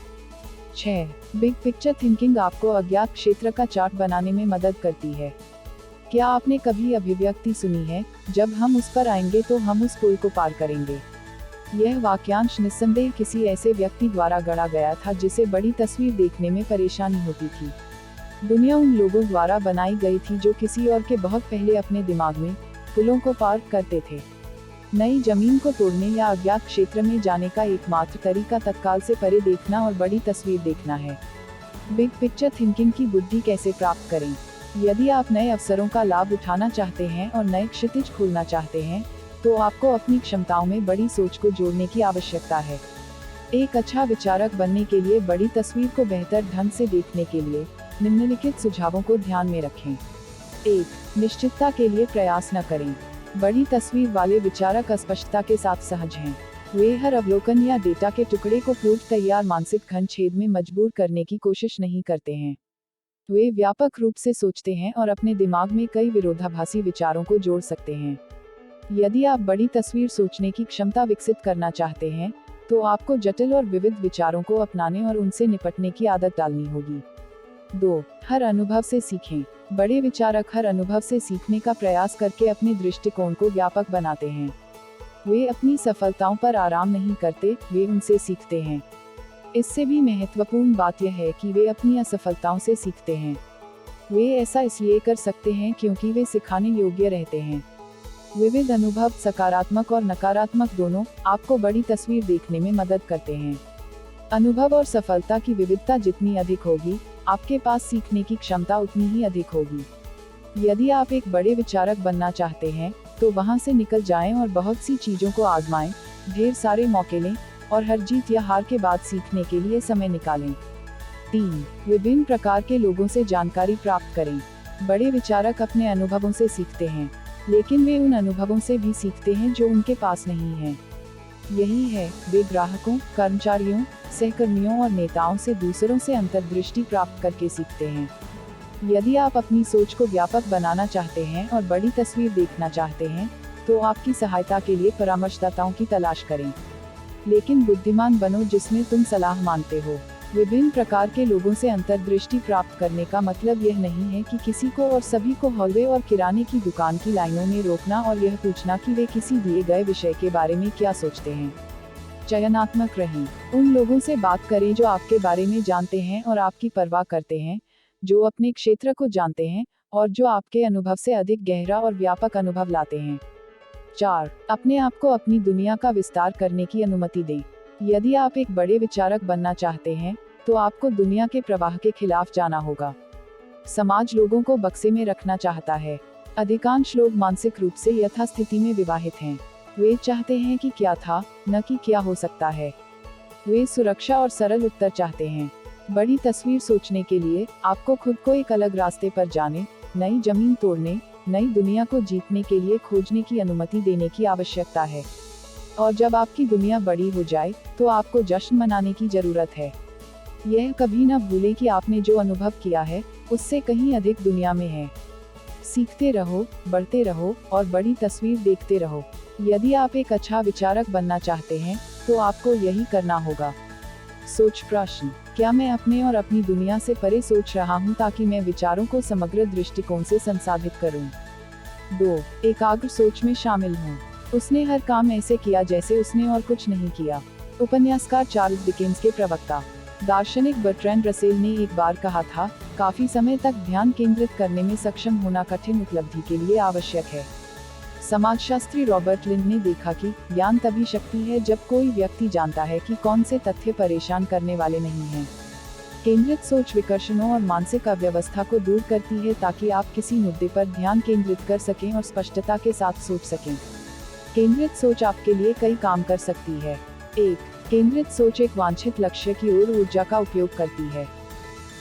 6. बिग पिक्चर थिंकिंग आपको अज्ञात क्षेत्र का चार्ट बनाने में मदद करती है। क्या आपने कभी अभिव्यक्ति सुनी है, जब हम उस पर आएंगे तो हम उस पुल को पार करेंगे? यह वाक्यांश निस्संदेह किसी ऐसे व्यक्ति द्वारा गढ़ा गया था जिसे बड़ी तस्वीर देखने में परेशानी होती थी। दुनिया उन लोगों द्वारा बनाई गई थी जो किसी और के बहुत पहले अपने दिमाग में पुलों को पार करते थे। नई जमीन को तोड़ने या अज्ञात क्षेत्र में जाने का एकमात्र तरीका तत्काल से परे देखना और बड़ी तस्वीर देखना है। बिग पिक्चर थिंकिंग की बुद्धि कैसे प्राप्त करें? यदि आप नए अवसरों का लाभ उठाना चाहते हैं और नए क्षितिज खोलना चाहते हैं, तो आपको अपनी क्षमताओं में बड़ी सोच को जोड़ने की आवश्यकता है। एक अच्छा विचारक बनने के लिए बड़ी तस्वीर को बेहतर ढंग से देखने के लिए निम्नलिखित सुझावों को ध्यान में रखें। 1. निश्चितता के लिए प्रयास न करें। बड़ी तस्वीर वाले विचारक अस्पष्टता के साथ सहज हैं। वे हर अवलोकन या डेटा के टुकड़े को पूर्व तैयार मानसिक खंड में मजबूर करने की कोशिश नहीं करते हैं। वे व्यापक रूप से सोचते हैं और अपने दिमाग में कई विरोधाभासी विचारों को जोड़ सकते हैं। यदि आप बड़ी तस्वीर सोचने की क्षमता विकसित करना चाहते हैं, तो आपको जटिल और विविध विचारों को अपनाने और उनसे निपटने की आदत डालनी होगी। 2. हर अनुभव से सीखें। बड़े विचारक हर अनुभव से सीखने का प्रयास करके अपने दृष्टिकोण को व्यापक बनाते हैं। वे अपनी सफलताओं पर आराम नहीं करते, वे उनसे सीखते हैं। इससे भी महत्वपूर्ण बात यह है कि वे अपनी असफलताओं से सीखते हैं। वे ऐसा इसलिए कर सकते हैं क्योंकि वे सिखाने योग्य रहते हैं। विविध अनुभव, सकारात्मक और नकारात्मक दोनों, आपको बड़ी तस्वीर देखने में मदद करते हैं। अनुभव और सफलता की विविधता जितनी अधिक होगी, आपके पास सीखने की क्षमता उतनी ही अधिक होगी। यदि आप एक बड़े विचारक बनना चाहते हैं, तो वहां से निकल जाएं और बहुत सी चीजों को आजमाएं, ढेर सारे मौके लें और हर जीत या हार के बाद सीखने के लिए समय निकालें। 3. विभिन्न प्रकार के लोगों से जानकारी प्राप्त करें। बड़े विचारक अपने अनुभवों से सीखते हैं, लेकिन वे उन अनुभवों से भी सीखते हैं जो उनके पास नहीं है। यही है, वे ग्राहकों, कर्मचारियों, सहकर्मियों और नेताओं से दूसरों से अंतर्दृष्टि प्राप्त करके सीखते हैं। यदि आप अपनी सोच को व्यापक बनाना चाहते हैं और बड़ी तस्वीर देखना चाहते हैं, तो आपकी सहायता के लिए परामर्शदाताओं की तलाश करें। लेकिन बुद्धिमान बनो जिसमें तुम सलाह मांगते हो। विभिन्न प्रकार के लोगों से अंतर्दृष्टि प्राप्त करने का मतलब यह नहीं है कि किसी को और सभी को हॉलवे और किराने की दुकान की लाइनों में रोकना और यह पूछना कि वे किसी दिए गए विषय के बारे में क्या सोचते हैं। चयनात्मक रहें। उन लोगों से बात करें जो आपके बारे में जानते हैं और आपकी परवाह करते हैं, जो अपने क्षेत्र को जानते हैं और जो आपके अनुभव से अधिक गहरा और व्यापक अनुभव लाते हैं। 4. अपने आप को अपनी दुनिया का विस्तार करने की अनुमति दें। यदि आप एक बड़े विचारक बनना चाहते हैं, तो आपको दुनिया के प्रवाह के खिलाफ जाना होगा। समाज लोगों को बक्से में रखना चाहता है। अधिकांश लोग मानसिक रूप से यथास्थिति में विवाहित हैं। वे चाहते हैं कि क्या था, न कि क्या हो सकता है। वे सुरक्षा और सरल उत्तर चाहते हैं। बड़ी तस्वीर सोचने के लिए आपको खुद को एक अलग रास्ते पर जाने, नई जमीन तोड़ने, नई दुनिया को जीतने के लिए खोजने की अनुमति देने की आवश्यकता है। और जब आपकी दुनिया बड़ी हो जाए, तो आपको जश्न मनाने की जरूरत है। यह कभी न भूलें कि आपने जो अनुभव किया है, उससे कहीं अधिक दुनिया में है। सीखते रहो, बढ़ते रहो और बड़ी तस्वीर देखते रहो। यदि आप एक अच्छा विचारक बनना चाहते हैं, तो आपको यही करना होगा। सोच प्रश्न: क्या मैं अपने और अपनी दुनिया से परे सोच रहा हूँ ताकि मैं विचारों को समग्र दृष्टिकोण से संसाधित करूँ? 2. एकाग्र सोच में शामिल हूँ। उसने हर काम ऐसे किया जैसे उसने और कुछ नहीं किया। उपन्यासकार चार्ल्स डिकेंस के प्रवक्ता दार्शनिक बर्ट्रैंड रसेल ने एक बार कहा था, काफी समय तक ध्यान केंद्रित करने में सक्षम होना कठिन उपलब्धि के लिए आवश्यक है। समाजशास्त्री रॉबर्ट लिंड ने देखा कि ज्ञान तभी शक्ति है जब कोई व्यक्ति जानता है कि कौन से तथ्य परेशान करने वाले नहीं हैं। केंद्रित सोच विकर्षणों और मानसिक अव्यवस्था को दूर करती है ताकि आप किसी मुद्दे पर ध्यान केंद्रित कर सकें और स्पष्टता के साथ सोच सकें। केंद्रित सोच आपके लिए कई काम कर सकती है। 1. केंद्रित सोच एक वांछित लक्ष्य की ओर ऊर्जा का उपयोग करती है।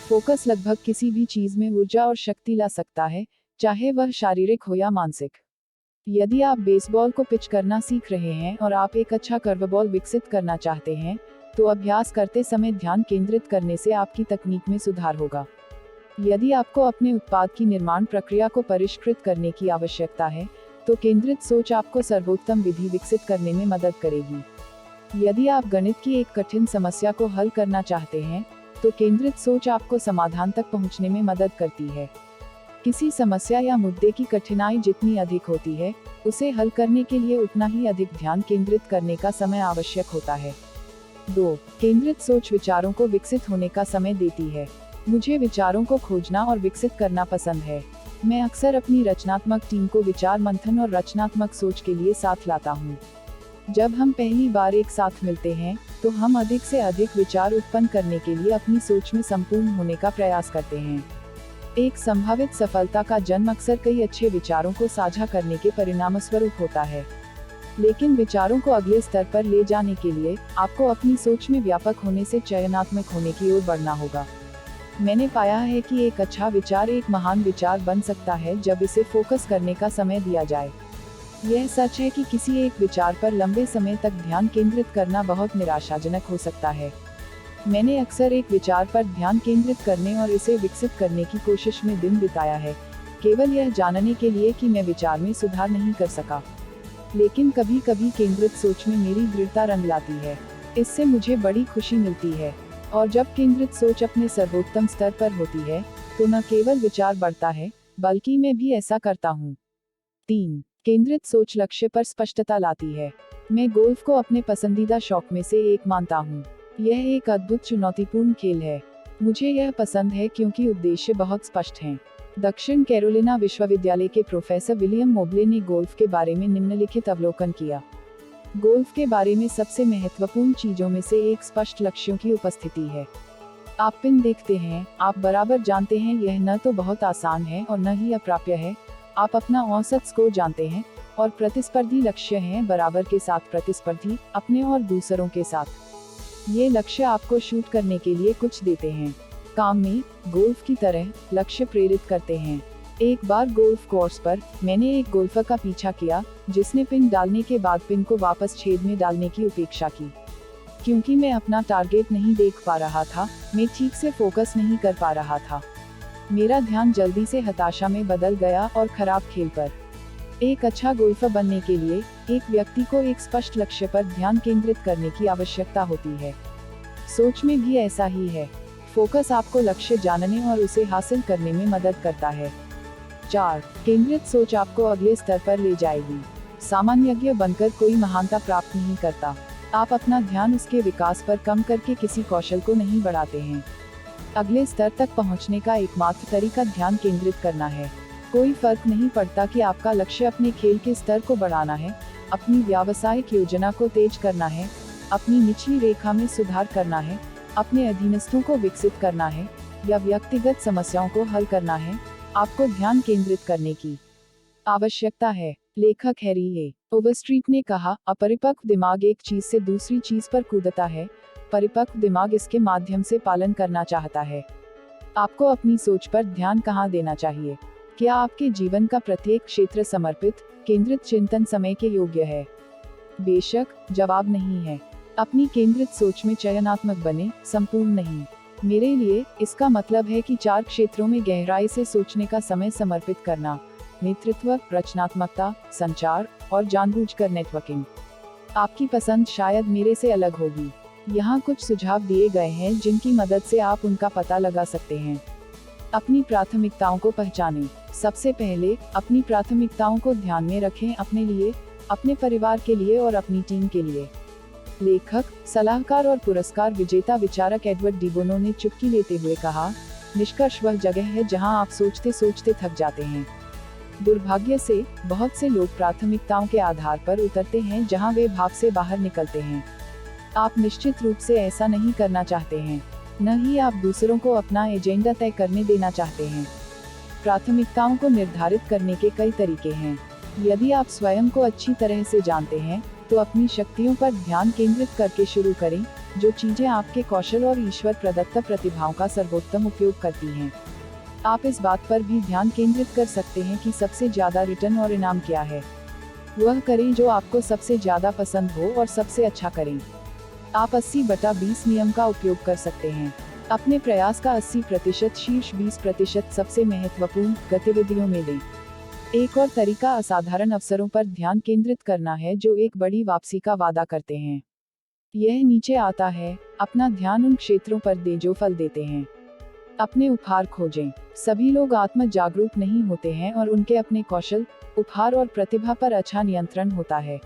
फोकस लगभग किसी भी चीज में ऊर्जा और शक्ति ला सकता है, चाहे वह शारीरिक हो या मानसिक। यदि आप बेसबॉल को पिच करना सीख रहे हैं और आप एक अच्छा कर्वबॉल विकसित करना चाहते हैं, तो अभ्यास करते समय ध्यान केंद्रित करने से आपकी तकनीक में सुधार होगा। यदि आपको अपने उत्पाद की निर्माण प्रक्रिया को परिष्कृत करने की आवश्यकता है, तो केंद्रित सोच आपको सर्वोत्तम विधि विकसित करने में मदद करेगी। यदि आप गणित की एक कठिन समस्या को हल करना चाहते हैं, तो केंद्रित सोच आपको समाधान तक पहुंचने में मदद करती है। किसी समस्या या मुद्दे की कठिनाई जितनी अधिक होती है, उसे हल करने के लिए उतना ही अधिक ध्यान केंद्रित करने का समय आवश्यक होता है। 2. केंद्रित सोच विचारों को विकसित होने का समय देती है। मुझे विचारों को खोजना और विकसित करना पसंद है। मैं अक्सर अपनी रचनात्मक टीम को विचार मंथन और रचनात्मक सोच के लिए साथ लाता हूँ। जब हम पहली बार एक साथ मिलते हैं, तो हम अधिक से अधिक विचार उत्पन्न करने के लिए अपनी सोच में संपूर्ण होने का प्रयास करते हैं। एक संभावित सफलता का जन्म अक्सर कई अच्छे विचारों को साझा करने के परिणामस्वरूप होता है। लेकिन विचारों को अगले स्तर पर ले जाने के लिए आपको अपनी सोच में व्यापक होने से चयनात्मक होने की ओर बढ़ना होगा। मैंने पाया है कि एक अच्छा विचार एक महान विचार बन सकता है जब इसे फोकस करने का समय दिया जाए। यह सच है कि किसी एक विचार पर लंबे समय तक ध्यान केंद्रित करना बहुत निराशाजनक हो सकता है। मैंने अक्सर एक विचार पर ध्यान केंद्रित करने और इसे विकसित करने की कोशिश में दिन बिताया है, केवल यह जानने के लिए कि मैं विचार में सुधार नहीं कर सका। लेकिन कभी कभी केंद्रित सोच में मेरी दृढ़ता रंग लाती है। इससे मुझे बड़ी खुशी मिलती है। और जब केंद्रित सोच अपने सर्वोत्तम स्तर पर होती है, तो न केवल विचार बढ़ता है, बल्कि मैं भी ऐसा करता हूँ। 3. केंद्रित सोच लक्ष्य पर स्पष्टता लाती है। मैं गोल्फ को अपने पसंदीदा शौक में से एक मानता हूँ। यह एक अद्भुत चुनौतीपूर्ण खेल है। मुझे यह पसंद है क्योंकि उद्देश्य बहुत स्पष्ट हैं। दक्षिण कैरोलिना विश्वविद्यालय के प्रोफेसर विलियम मोबले ने गोल्फ के बारे में निम्नलिखित अवलोकन किया। गोल्फ के बारे में सबसे महत्वपूर्ण चीजों में से एक स्पष्ट लक्ष्यों की उपस्थिति है। आप पिन देखते हैं, आप बराबर जानते हैं यह न तो बहुत आसान है और न ही अप्राप्य है। आप अपना औसत स्कोर जानते हैं और प्रतिस्पर्धी लक्ष्य हैं बराबर के साथ प्रतिस्पर्धी, अपने और दूसरों के साथ। ये लक्ष्य आपको शूट करने के लिए कुछ देते हैं। काम में, गोल्फ की तरह, लक्ष्य प्रेरित करते हैं। एक बार गोल्फ कोर्स पर मैंने एक गोल्फर का पीछा किया जिसने पिन डालने के बाद पिन को वापस छेद में डालने की उपेक्षा की। क्योंकि मैं अपना टारगेट नहीं देख पा रहा था, मैं ठीक से फोकस नहीं कर पा रहा था। मेरा ध्यान जल्दी से हताशा में बदल गया और खराब खेल पर। एक अच्छा गोल्फर बनने के लिए एक व्यक्ति को एक स्पष्ट लक्ष्य पर ध्यान केंद्रित करने की आवश्यकता होती है। सोच में भी ऐसा ही है। फोकस आपको लक्ष्य जानने और उसे हासिल करने में मदद करता है। 4. केंद्रित सोच आपको अगले स्तर पर ले जाएगी। सामान्यज्ञ बनकर कोई महानता प्राप्त नहीं करता। आप अपना ध्यान उसके विकास पर कम करके किसी कौशल को नहीं बढ़ाते हैं। अगले स्तर तक पहुंचने का एकमात्र तरीका ध्यान केंद्रित करना है। कोई फर्क नहीं पड़ता कि आपका लक्ष्य अपने खेल के स्तर को बढ़ाना है, अपनी व्यावसायिक योजना को तेज करना है, अपनी निचली रेखा में सुधार करना है, अपने अधीनस्थों को विकसित करना है, या व्यक्तिगत समस्याओं को हल करना है। आपको ध्यान केंद्रित करने की आवश्यकता है। लेखक हैरी ए. ओवरस्ट्रीट ने कहा, अपरिपक्व दिमाग एक चीज से दूसरी चीज पर कूदता है, परिपक्व दिमाग इसके माध्यम से पालन करना चाहता है। आपको अपनी सोच पर ध्यान कहाँ देना चाहिए? क्या आपके जीवन का प्रत्येक क्षेत्र समर्पित, केंद्रित चिंतन समय के योग्य है? बेशक, जवाब नहीं है। अपनी केंद्रित सोच में चयनात्मक बने, संपूर्ण नहीं। मेरे लिए इसका मतलब है कि 4 क्षेत्रों में गहराई से सोचने का समय समर्पित करना: नेतृत्व, रचनात्मकता, संचार और जानबूझकर नेटवर्किंग। आपकी पसंद शायद मेरे से अलग होगी। यहाँ कुछ सुझाव दिए गए हैं जिनकी मदद से आप उनका पता लगा सकते हैं। अपनी प्राथमिकताओं को पहचानें। सबसे पहले, अपनी प्राथमिकताओं को ध्यान में रखें। अपने लिए अपने परिवार के लिए और अपनी टीम के लिए। लेखक, सलाहकार और पुरस्कार विजेता विचारक एडवर्ड डी बोनो ने चुटकी लेते हुए कहा, निष्कर्ष वह जगह है जहां आप सोचते सोचते थक जाते हैं। दुर्भाग्य से बहुत से लोग प्राथमिकताओं के आधार पर उतरते हैं जहां वे भाव से बाहर निकलते हैं। आप निश्चित रूप से ऐसा नहीं करना चाहते हैं, न ही आप दूसरों को अपना एजेंडा तय करने देना चाहते हैं। प्राथमिकताओं को निर्धारित करने के कई तरीके हैं। यदि आप स्वयं को अच्छी तरह से जानते हैं, तो अपनी शक्तियों पर ध्यान केंद्रित करके शुरू करें, जो चीजें आपके कौशल और ईश्वर प्रदत्त प्रतिभाओं का सर्वोत्तम उपयोग करती हैं। आप इस बात पर भी ध्यान केंद्रित कर सकते हैं कि सबसे ज्यादा रिटर्न और इनाम क्या है। वह करें जो आपको सबसे ज्यादा पसंद हो और सबसे अच्छा करें। आप 80/20 नियम का उपयोग कर सकते हैं। अपने प्रयास का 80% शीर्ष 20% सबसे महत्वपूर्ण गतिविधियों में दें। एक और तरीका असाधारण अवसरों पर ध्यान केंद्रित करना है जो एक बड़ी वापसी का वादा करते हैं। यह नीचे आता है, अपना ध्यान उन क्षेत्रों पर दें जो फल देते हैं। अपने उपहार खोजें। सभी लोग आत्म जागरूक नहीं होते हैं और उनके अपने कौशल, उपहार और प्रतिभा पर अच्छा नियंत्रण होता है।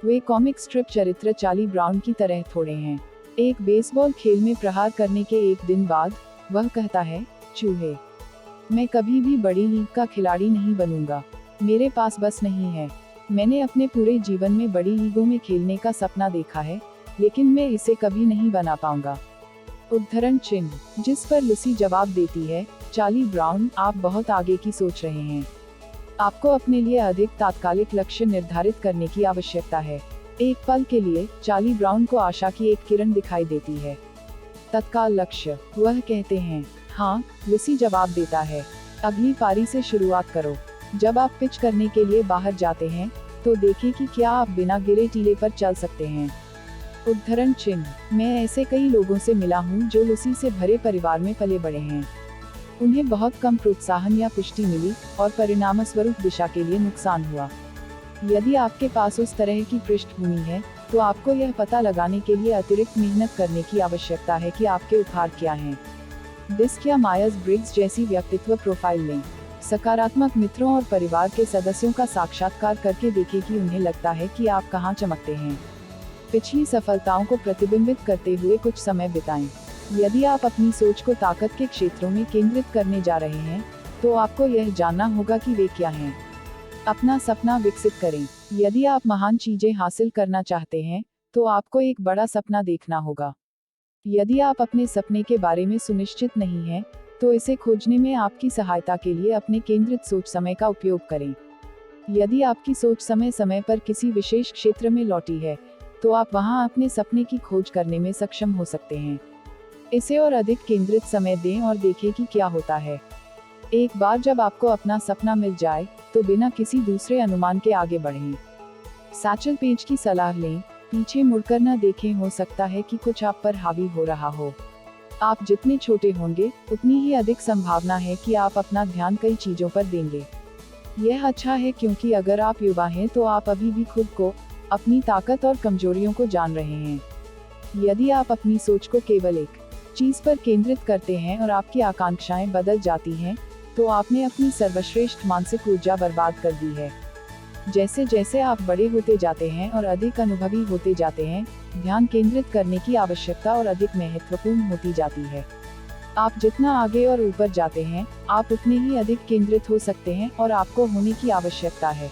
वे कॉमिक स्ट्रिप चरित्र चार्ली ब्राउन की तरह थोड़े हैं। एक बेसबॉल खेल में प्रहार करने के एक दिन बाद, वह कहता है, चूहे, मैं कभी भी बड़ी लीग का खिलाड़ी नहीं बनूंगा। मेरे पास बस नहीं है। मैंने अपने पूरे जीवन में बड़ी लीगों में खेलने का सपना देखा है, लेकिन मैं इसे कभी नहीं बना पाऊंगा। उद्धरण चिन्ह। जिस पर लुसी जवाब देती है, चार्ली ब्राउन, आप बहुत आगे की सोच रहे हैं। आपको अपने लिए अधिक तात्कालिक लक्ष्य निर्धारित करने की आवश्यकता है। एक पल के लिए चार्ली ब्राउन को आशा की एक किरण दिखाई देती है। तत्काल लक्ष्य, वह कहते हैं। हाँ, लुसी जवाब देता है, अगली पारी से शुरुआत करो। जब आप पिच करने के लिए बाहर जाते हैं, तो देखें कि क्या आप बिना गिरे टीले पर चल सकते हैं। उद्धरण चिन्ह। मैं ऐसे कई लोगों से मिला हूँ जो लुसी से भरे परिवार में पले बड़े हैं। उन्हें बहुत कम प्रोत्साहन या पुष्टि मिली और परिणामस्वरूप दिशा के लिए नुकसान हुआ। यदि आपके पास उस तरह की पृष्ठभूमि है, तो आपको यह पता लगाने के लिए अतिरिक्त मेहनत करने की आवश्यकता है कि आपके उपहार क्या हैं। डिस्क या मायर्स ब्रिग्स जैसी व्यक्तित्व प्रोफाइल लें। सकारात्मक मित्रों और परिवार के सदस्यों का साक्षात्कार करके देखें कि उन्हें लगता है कि आप कहाँ चमकते हैं। पिछली सफलताओं को प्रतिबिंबित करते हुए कुछ समय बिताएं। यदि आप अपनी सोच को ताकत के क्षेत्रों में केंद्रित करने जा रहे हैं, तो आपको यह जानना होगा कि वे क्या हैं। अपना सपना विकसित करें। यदि आप महान चीजें हासिल करना चाहते हैं, तो आपको एक बड़ा सपना देखना होगा। यदि आप अपने सपने के बारे में सुनिश्चित नहीं हैं, तो इसे खोजने में आपकी सहायता के लिए अपने केंद्रित सोच समय का उपयोग करें। यदि आपकी सोच समय समय पर किसी विशेष क्षेत्र में लौटी है, तो आप वहां अपने सपने की खोज करने में सक्षम हो सकते हैं। इसे और अधिक केंद्रित समय दें और देखें कि क्या होता है। एक बार जब आपको अपना सपना मिल जाए, तो बिना किसी दूसरे अनुमान के आगे बढ़ें। सैचल पेज की सलाह लें, पीछे मुड़कर न देखें, हो सकता है कि कुछ आप पर हावी हो रहा हो। आप जितने छोटे होंगे, उतनी ही अधिक संभावना है कि आप अपना ध्यान कई चीजों पर देंगे। यह अच्छा है क्योंकि अगर आप युवा हैं तो आप अभी भी खुद को, अपनी ताकत और कमजोरियों को जान रहे हैं। यदि आप अपनी सोच को केवल एक चीज पर केंद्रित करते हैं और आपकी आकांक्षाएं बदल जाती हैं, तो आपने अपनी सर्वश्रेष्ठ मानसिक ऊर्जा बर्बाद कर दी है। जैसे जैसे आप बड़े होते जाते हैं और अधिक अनुभवी होते जाते हैं, ध्यान केंद्रित करने की आवश्यकता और अधिक महत्वपूर्ण होती जाती है। आप जितना आगे और ऊपर जाते हैं, आप उतने ही अधिक केंद्रित हो सकते हैं और आपको होने की आवश्यकता है।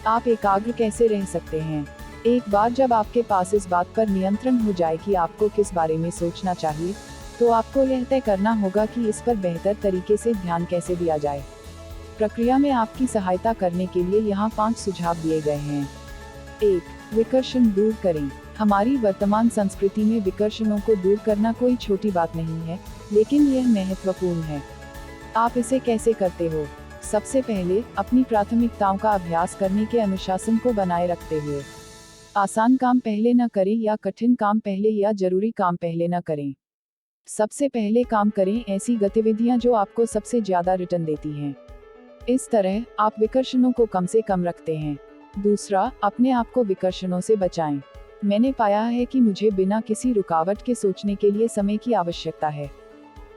आप एकाग्र कैसे रह सकते हैं? एक बार जब आपके पास इस बात पर नियंत्रण हो जाए कि आपको किस बारे में सोचना चाहिए, तो आपको यह तय करना होगा कि इस पर बेहतर तरीके से ध्यान कैसे दिया जाए। प्रक्रिया में आपकी सहायता करने के लिए यहाँ 5 सुझाव दिए गए हैं। 1. विकर्षण दूर करें। हमारी वर्तमान संस्कृति में विकर्षणों को दूर करना कोई छोटी बात नहीं है, लेकिन यह महत्वपूर्ण है। आप इसे कैसे करते हो? सबसे पहले, अपनी प्राथमिकताओं का अभ्यास करने के अनुशासन को बनाए रखते हुए। आसान काम पहले न करें या कठिन काम पहले या जरूरी काम पहले न करें। सबसे पहले काम करें ऐसी गतिविधियां जो आपको सबसे ज्यादा रिटर्न देती हैं। इस तरह आप विकर्षणों को कम से कम रखते हैं। दूसरा, अपने आप को विकर्षणों से बचाएं। मैंने पाया है कि मुझे बिना किसी रुकावट के सोचने के लिए समय की आवश्यकता है।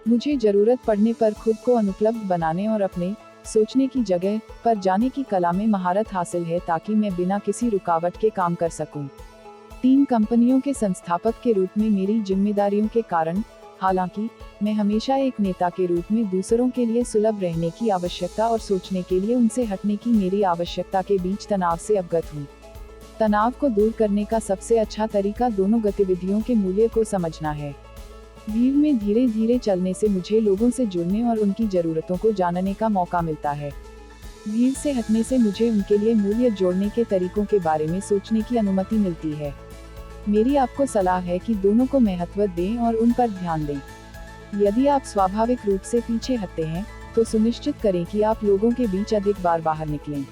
मुझे जरूरत पड़ने पर खुद को अनुपलब्ध बनाने और अपने सोचने की जगह पर जाने की कला में महारत हासिल है ताकि मैं बिना किसी रुकावट के काम कर सकूं। 3 कंपनियों के संस्थापक के रूप में मेरी जिम्मेदारियों के कारण, हालांकि मैं हमेशा एक नेता के रूप में दूसरों के लिए सुलभ रहने की आवश्यकता और सोचने के लिए उनसे हटने की मेरी आवश्यकता के बीच तनाव से अवगत हूँ। तनाव को दूर करने का सबसे अच्छा तरीका दोनों गतिविधियों के मूल्य को समझना है। भीड़ में धीरे धीरे चलने से मुझे लोगों से जुड़ने और उनकी जरूरतों को जानने का मौका मिलता है। भीड़ से हटने से मुझे उनके लिए मूल्य जोड़ने के तरीकों के बारे में सोचने की अनुमति मिलती है। मेरी आपको सलाह है कि दोनों को महत्व दें और उन पर ध्यान दें। यदि आप स्वाभाविक रूप से पीछे हटते हैं, तो सुनिश्चित करें कि आप लोगों के बीच अधिक बार बाहर निकलें।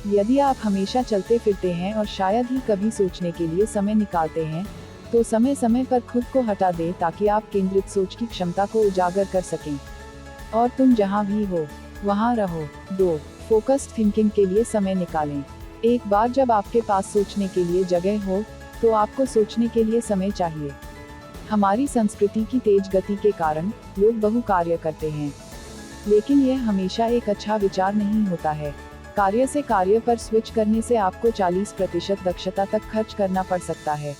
यदि आप हमेशा चलते फिरते हैं और शायद ही कभी सोचने के लिए समय निकालते हैं, तो समय समय पर खुद को हटा दें ताकि आप केंद्रित सोच की क्षमता को उजागर कर सकें। और तुम जहां भी हो, वहां रहो। 2. फोकस्ड थिंकिंग के लिए समय निकालें। एक बार जब आपके पास सोचने के लिए जगह हो, तो आपको सोचने के लिए समय चाहिए। हमारी संस्कृति की तेज गति के कारण लोग बहुकार्य करते हैं, लेकिन यह हमेशा एक अच्छा विचार नहीं होता है। कार्य से कार्य पर स्विच करने से आपको 40% दक्षता तक खर्च करना पड़ सकता है।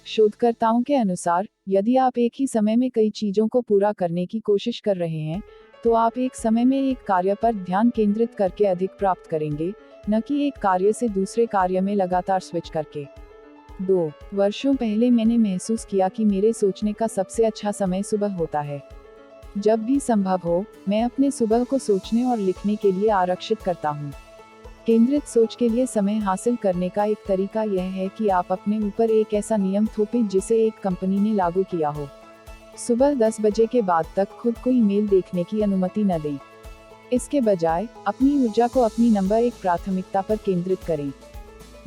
शोधकर्ताओं के अनुसार, यदि आप एक ही समय में कई चीजों को पूरा करने की कोशिश कर रहे हैं, तो आप एक समय में एक कार्य पर ध्यान केंद्रित करके अधिक प्राप्त करेंगे, न कि एक कार्य से दूसरे कार्य में लगातार स्विच करके। 2 वर्षों पहले मैंने महसूस किया कि मेरे सोचने का सबसे अच्छा समय सुबह होता है। जब भी संभव हो, मैं अपने सुबह को सोचने और लिखने के लिए आरक्षित करता हूँ। केंद्रित सोच के लिए समय हासिल करने का एक तरीका यह है कि आप अपने ऊपर एक ऐसा नियम थोपें जिसे एक कंपनी ने लागू किया हो। सुबह 10 बजे के बाद तक खुद को ईमेल देखने की अनुमति न दें। इसके बजाय अपनी ऊर्जा को अपनी नंबर 1 प्राथमिकता पर केंद्रित करें।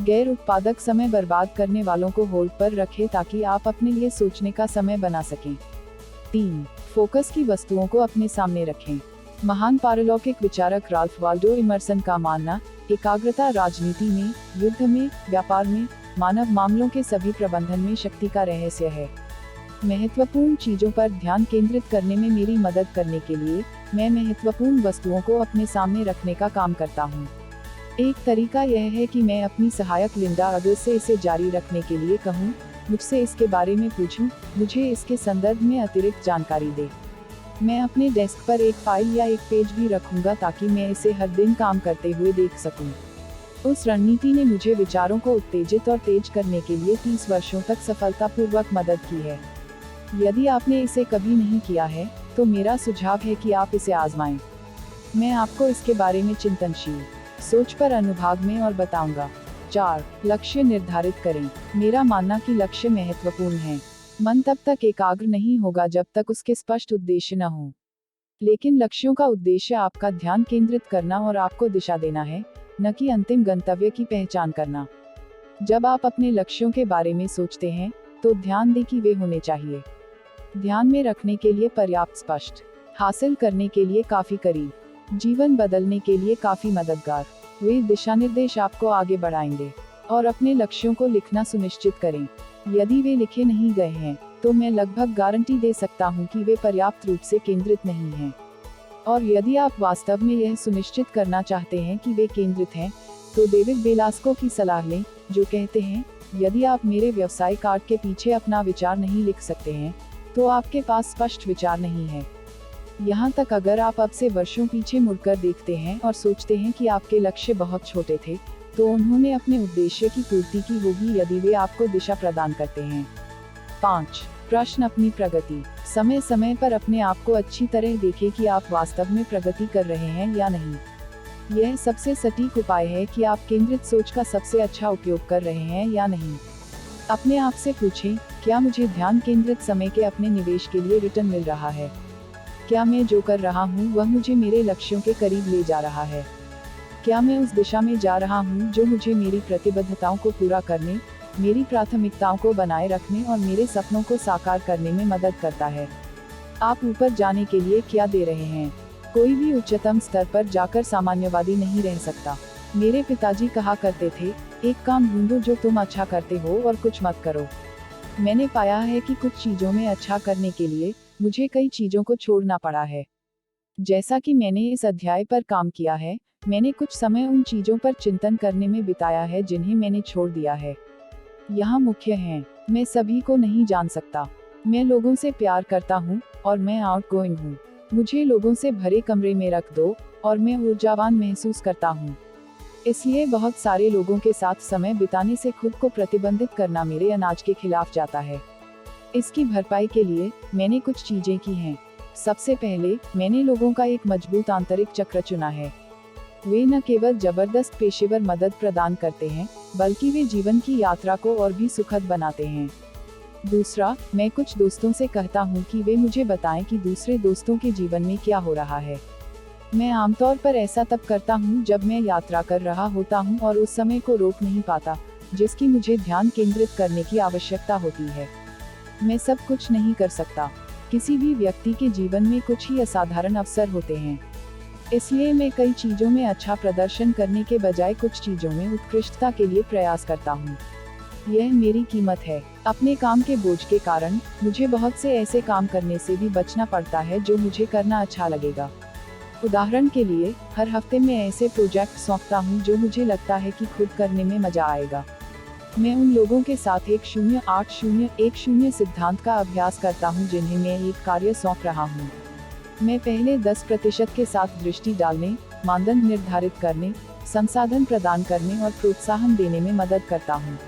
गैर उत्पादक समय बर्बाद करने वालों को होल्ड पर रखें ताकि आप अपने लिए सोचने का समय बना सकें। 3 फोकस की वस्तुओं को अपने सामने रखें। महान पारलौकिक विचारक राल्फ वाल्डो इमर्सन का मानना, एकाग्रता राजनीति में, युद्ध में, व्यापार में, मानव मामलों के सभी प्रबंधन में शक्ति का रहस्य है। महत्वपूर्ण चीजों पर ध्यान केंद्रित करने में मेरी मदद करने के लिए मैं महत्वपूर्ण वस्तुओं को अपने सामने रखने का काम करता हूँ। एक तरीका यह है कि मैं अपनी सहायक लिंडा अगर्स से इसे जारी रखने के लिए कहूँ, मुझसे इसके बारे में पूछूं, मुझे इसके संदर्भ में अतिरिक्त जानकारी दे। मैं अपने डेस्क पर एक फाइल या एक पेज भी रखूंगा ताकि मैं इसे हर दिन काम करते हुए देख सकूं। उस रणनीति ने मुझे विचारों को उत्तेजित और तेज करने के लिए 30 वर्षों तक सफलतापूर्वक मदद की है। यदि आपने इसे कभी नहीं किया है, तो मेरा सुझाव है कि आप इसे आजमाएं। मैं आपको इसके बारे में चिंतनशील सोच पर अनुभाग में और बताऊंगा। 4 लक्ष्य निर्धारित करें। मेरा मानना कि लक्ष्य महत्वपूर्ण है। मन तब तक एकाग्र नहीं होगा जब तक उसके स्पष्ट उद्देश्य न हो। लेकिन लक्ष्यों का उद्देश्य आपका ध्यान केंद्रित करना और आपको दिशा देना है, न कि अंतिम गंतव्य की पहचान करना। जब आप अपने लक्ष्यों के बारे में सोचते हैं, तो ध्यान दें कि वे होने चाहिए। ध्यान में रखने के लिए पर्याप्त स्पष्ट, हासिल करने के लिए काफी करीब, जीवन बदलने के लिए काफी मददगार। वे दिशानिर्देश आपको आगे बढ़ाएंगे। और अपने लक्ष्यों को लिखना सुनिश्चित करें। यदि वे लिखे नहीं गए हैं, तो मैं लगभग गारंटी दे सकता हूं कि वे पर्याप्त रूप से केंद्रित नहीं हैं। और यदि आप वास्तव में यह सुनिश्चित करना चाहते हैं कि वे केंद्रित हैं, तो डेविड बेलास्को की सलाह लें, जो कहते हैं, यदि आप मेरे व्यवसाय कार्ड के पीछे अपना विचार नहीं लिख सकते हैं, तो आपके पास स्पष्ट विचार नहीं है। यहाँ तक अगर आप अब से वर्षों पीछे मुड़कर देखते हैं और सोचते हैं कि आपके लक्ष्य बहुत छोटे थे, तो उन्होंने अपने उद्देश्य की पूर्ति की होगी यदि वे आपको दिशा प्रदान करते हैं। 5 प्रश्न अपनी प्रगति। समय समय पर अपने आप को अच्छी तरह देखें कि आप वास्तव में प्रगति कर रहे हैं या नहीं। यह सबसे सटीक उपाय है कि आप केंद्रित सोच का सबसे अच्छा उपयोग कर रहे हैं या नहीं। अपने आप से पूछें, क्या मुझे ध्यान केंद्रित समय के अपने निवेश के लिए रिटर्न मिल रहा है? क्या मैं जो कर रहा हूँ वह मुझे मेरे लक्ष्यों के करीब ले जा रहा है? क्या मैं उस दिशा में जा रहा हूँ जो मुझे मेरी प्रतिबद्धताओं को पूरा करने, मेरी प्राथमिकताओं को बनाए रखने और मेरे सपनों को साकार करने में मदद करता है? आप ऊपर जाने के लिए क्या दे रहे हैं? कोई भी उच्चतम स्तर पर जाकर सामान्यवादी नहीं रह सकता। मेरे पिताजी कहा करते थे, एक काम ढूंढो जो तुम अच्छा करते हो और कुछ मत करो। मैंने पाया है कि कुछ चीजों में अच्छा करने के लिए मुझे कई चीजों को छोड़ना पड़ा है। जैसा कि मैंने इस अध्याय पर काम किया है, मैंने कुछ समय उन चीजों पर चिंतन करने में बिताया है जिन्हें मैंने छोड़ दिया है। यहाँ मुख्य हैं, मैं सभी को नहीं जान सकता, मैं लोगों से प्यार करता हूँ, और मैं आउटगोइंग हूँ। मुझे लोगों से भरे कमरे में रख दो, और मैं ऊर्जावान महसूस करता हूँ। इसलिए बहुत सारे लोगों के साथ समय बिताने से खुद को प्रतिबंधित करना मेरे अनाज के खिलाफ जाता है। इसकी भरपाई के लिए मैंने कुछ चीजें की हैं। सबसे पहले, मैंने लोगों का एक मजबूत आंतरिक चक्र चुना है। वे न केवल जबरदस्त पेशेवर मदद प्रदान करते हैं, बल्कि वे जीवन की यात्रा को और भी सुखद बनाते हैं। दूसरा, मैं कुछ दोस्तों से कहता हूँ कि वे मुझे बताएं कि दूसरे दोस्तों के जीवन में क्या हो रहा है। मैं आमतौर पर ऐसा तब करता हूँ जब मैं यात्रा कर रहा होता हूँ और उस समय को रोक नहीं पाता, जिसकी मुझे ध्यान केंद्रित करने की आवश्यकता होती है। मैं सब कुछ नहीं कर सकता। किसी भी व्यक्ति के जीवन में कुछ ही असाधारण अवसर होते हैं। इसलिए मैं कई चीजों में अच्छा प्रदर्शन करने के बजाय कुछ चीजों में उत्कृष्टता के लिए प्रयास करता हूँ। यह मेरी कीमत है। अपने काम के बोझ के कारण मुझे बहुत से ऐसे काम करने से भी बचना पड़ता है जो मुझे करना अच्छा लगेगा। उदाहरण के लिए, हर हफ्ते मैं ऐसे प्रोजेक्ट सौंपता हूँ जो मुझे लगता है कि खुद करने में मजा आएगा। मैं उन लोगों के साथ 1-0-8-0-1-0 सिद्धांत का अभ्यास करता हूँ जिन्हें मैं एक कार्य सौंप रहा हूँ। मैं पहले 10% के साथ दृष्टि डालने, मानदंड निर्धारित करने, संसाधन प्रदान करने और प्रोत्साहन देने में मदद करता हूँ।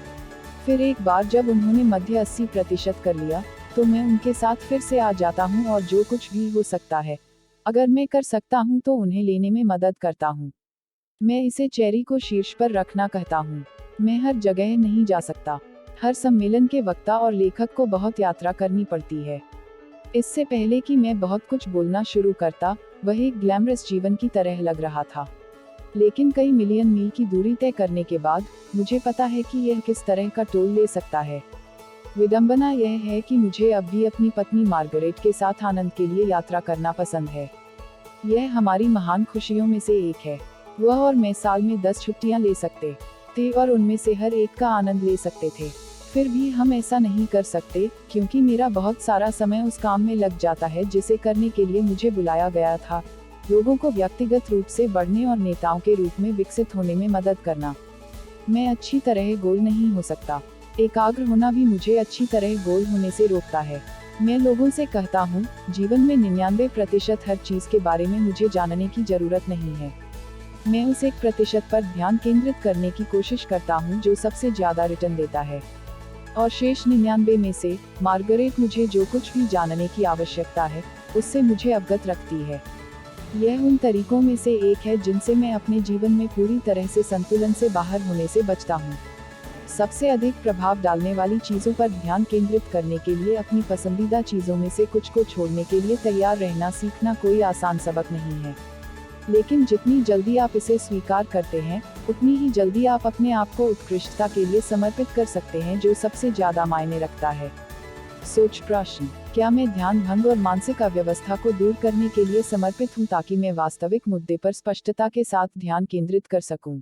फिर एक बार जब उन्होंने मध्य 80% कर लिया, तो मैं उनके साथ फिर से आ जाता हूँ और जो कुछ भी हो सकता है, अगर मैं कर सकता हूँ तो उन्हें लेने में मदद करता हूँ। मैं इसे चेरी को शीर्ष पर रखना कहता हूँ। मैं हर जगह नहीं जा सकता। हर सम्मेलन के वक्ता और लेखक को बहुत यात्रा करनी पड़ती है। इससे पहले कि मैं बहुत कुछ बोलना शुरू करता, वह एक ग्लैमरस जीवन की तरह लग रहा था। लेकिन कई मिलियन मील की दूरी तय करने के बाद, मुझे पता है कि यह किस तरह का टोल ले सकता है। विडंबना यह है कि मुझे अब भी अपनी पत्नी मार्गरेट के साथ आनंद के लिए यात्रा करना पसंद है। यह हमारी महान खुशियों में से एक है। वह और मैं साल में 10 छुट्टियां ले सकते थे और उनमें से हर एक का आनंद ले सकते थे। फिर भी हम ऐसा नहीं कर सकते, क्योंकि मेरा बहुत सारा समय उस काम में लग जाता है जिसे करने के लिए मुझे बुलाया गया था, लोगों को व्यक्तिगत रूप से बढ़ने और नेताओं के रूप में विकसित होने में मदद करना। मैं अच्छी तरह गोल नहीं हो सकता। एकाग्र होना भी मुझे अच्छी तरह गोल होने से रोकता है। मैं लोगों से कहता हूँ, जीवन में 99% हर चीज के बारे में मुझे जानने की जरूरत नहीं है। मैं उस 1% पर ध्यान केंद्रित करने की कोशिश करता हूँ जो सबसे ज्यादा रिटर्न देता है। और शेष 99 में से, मार्गरेट मुझे जो कुछ भी जानने की आवश्यकता है, उससे मुझे अवगत रखती है। यह उन तरीकों में से एक है जिनसे मैं अपने जीवन में पूरी तरह से संतुलन से बाहर होने से बचता हूँ। सबसे अधिक प्रभाव डालने वाली चीजों पर ध्यान केंद्रित करने के लिए अपनी पसंदीदा चीजों में से कुछ को छोड़ने के लिए तैयार रहना सीखना कोई आसान सबक नहीं है। लेकिन जितनी जल्दी आप इसे स्वीकार करते हैं, उतनी ही जल्दी आप अपने आप को उत्कृष्टता के लिए समर्पित कर सकते हैं, जो सबसे ज्यादा मायने रखता है। सोच प्रश्न: क्या मैं ध्यान भंग और मानसिक अव्यवस्था को दूर करने के लिए समर्पित हूँ ताकि मैं वास्तविक मुद्दे पर स्पष्टता के साथ ध्यान केंद्रित कर सकूं?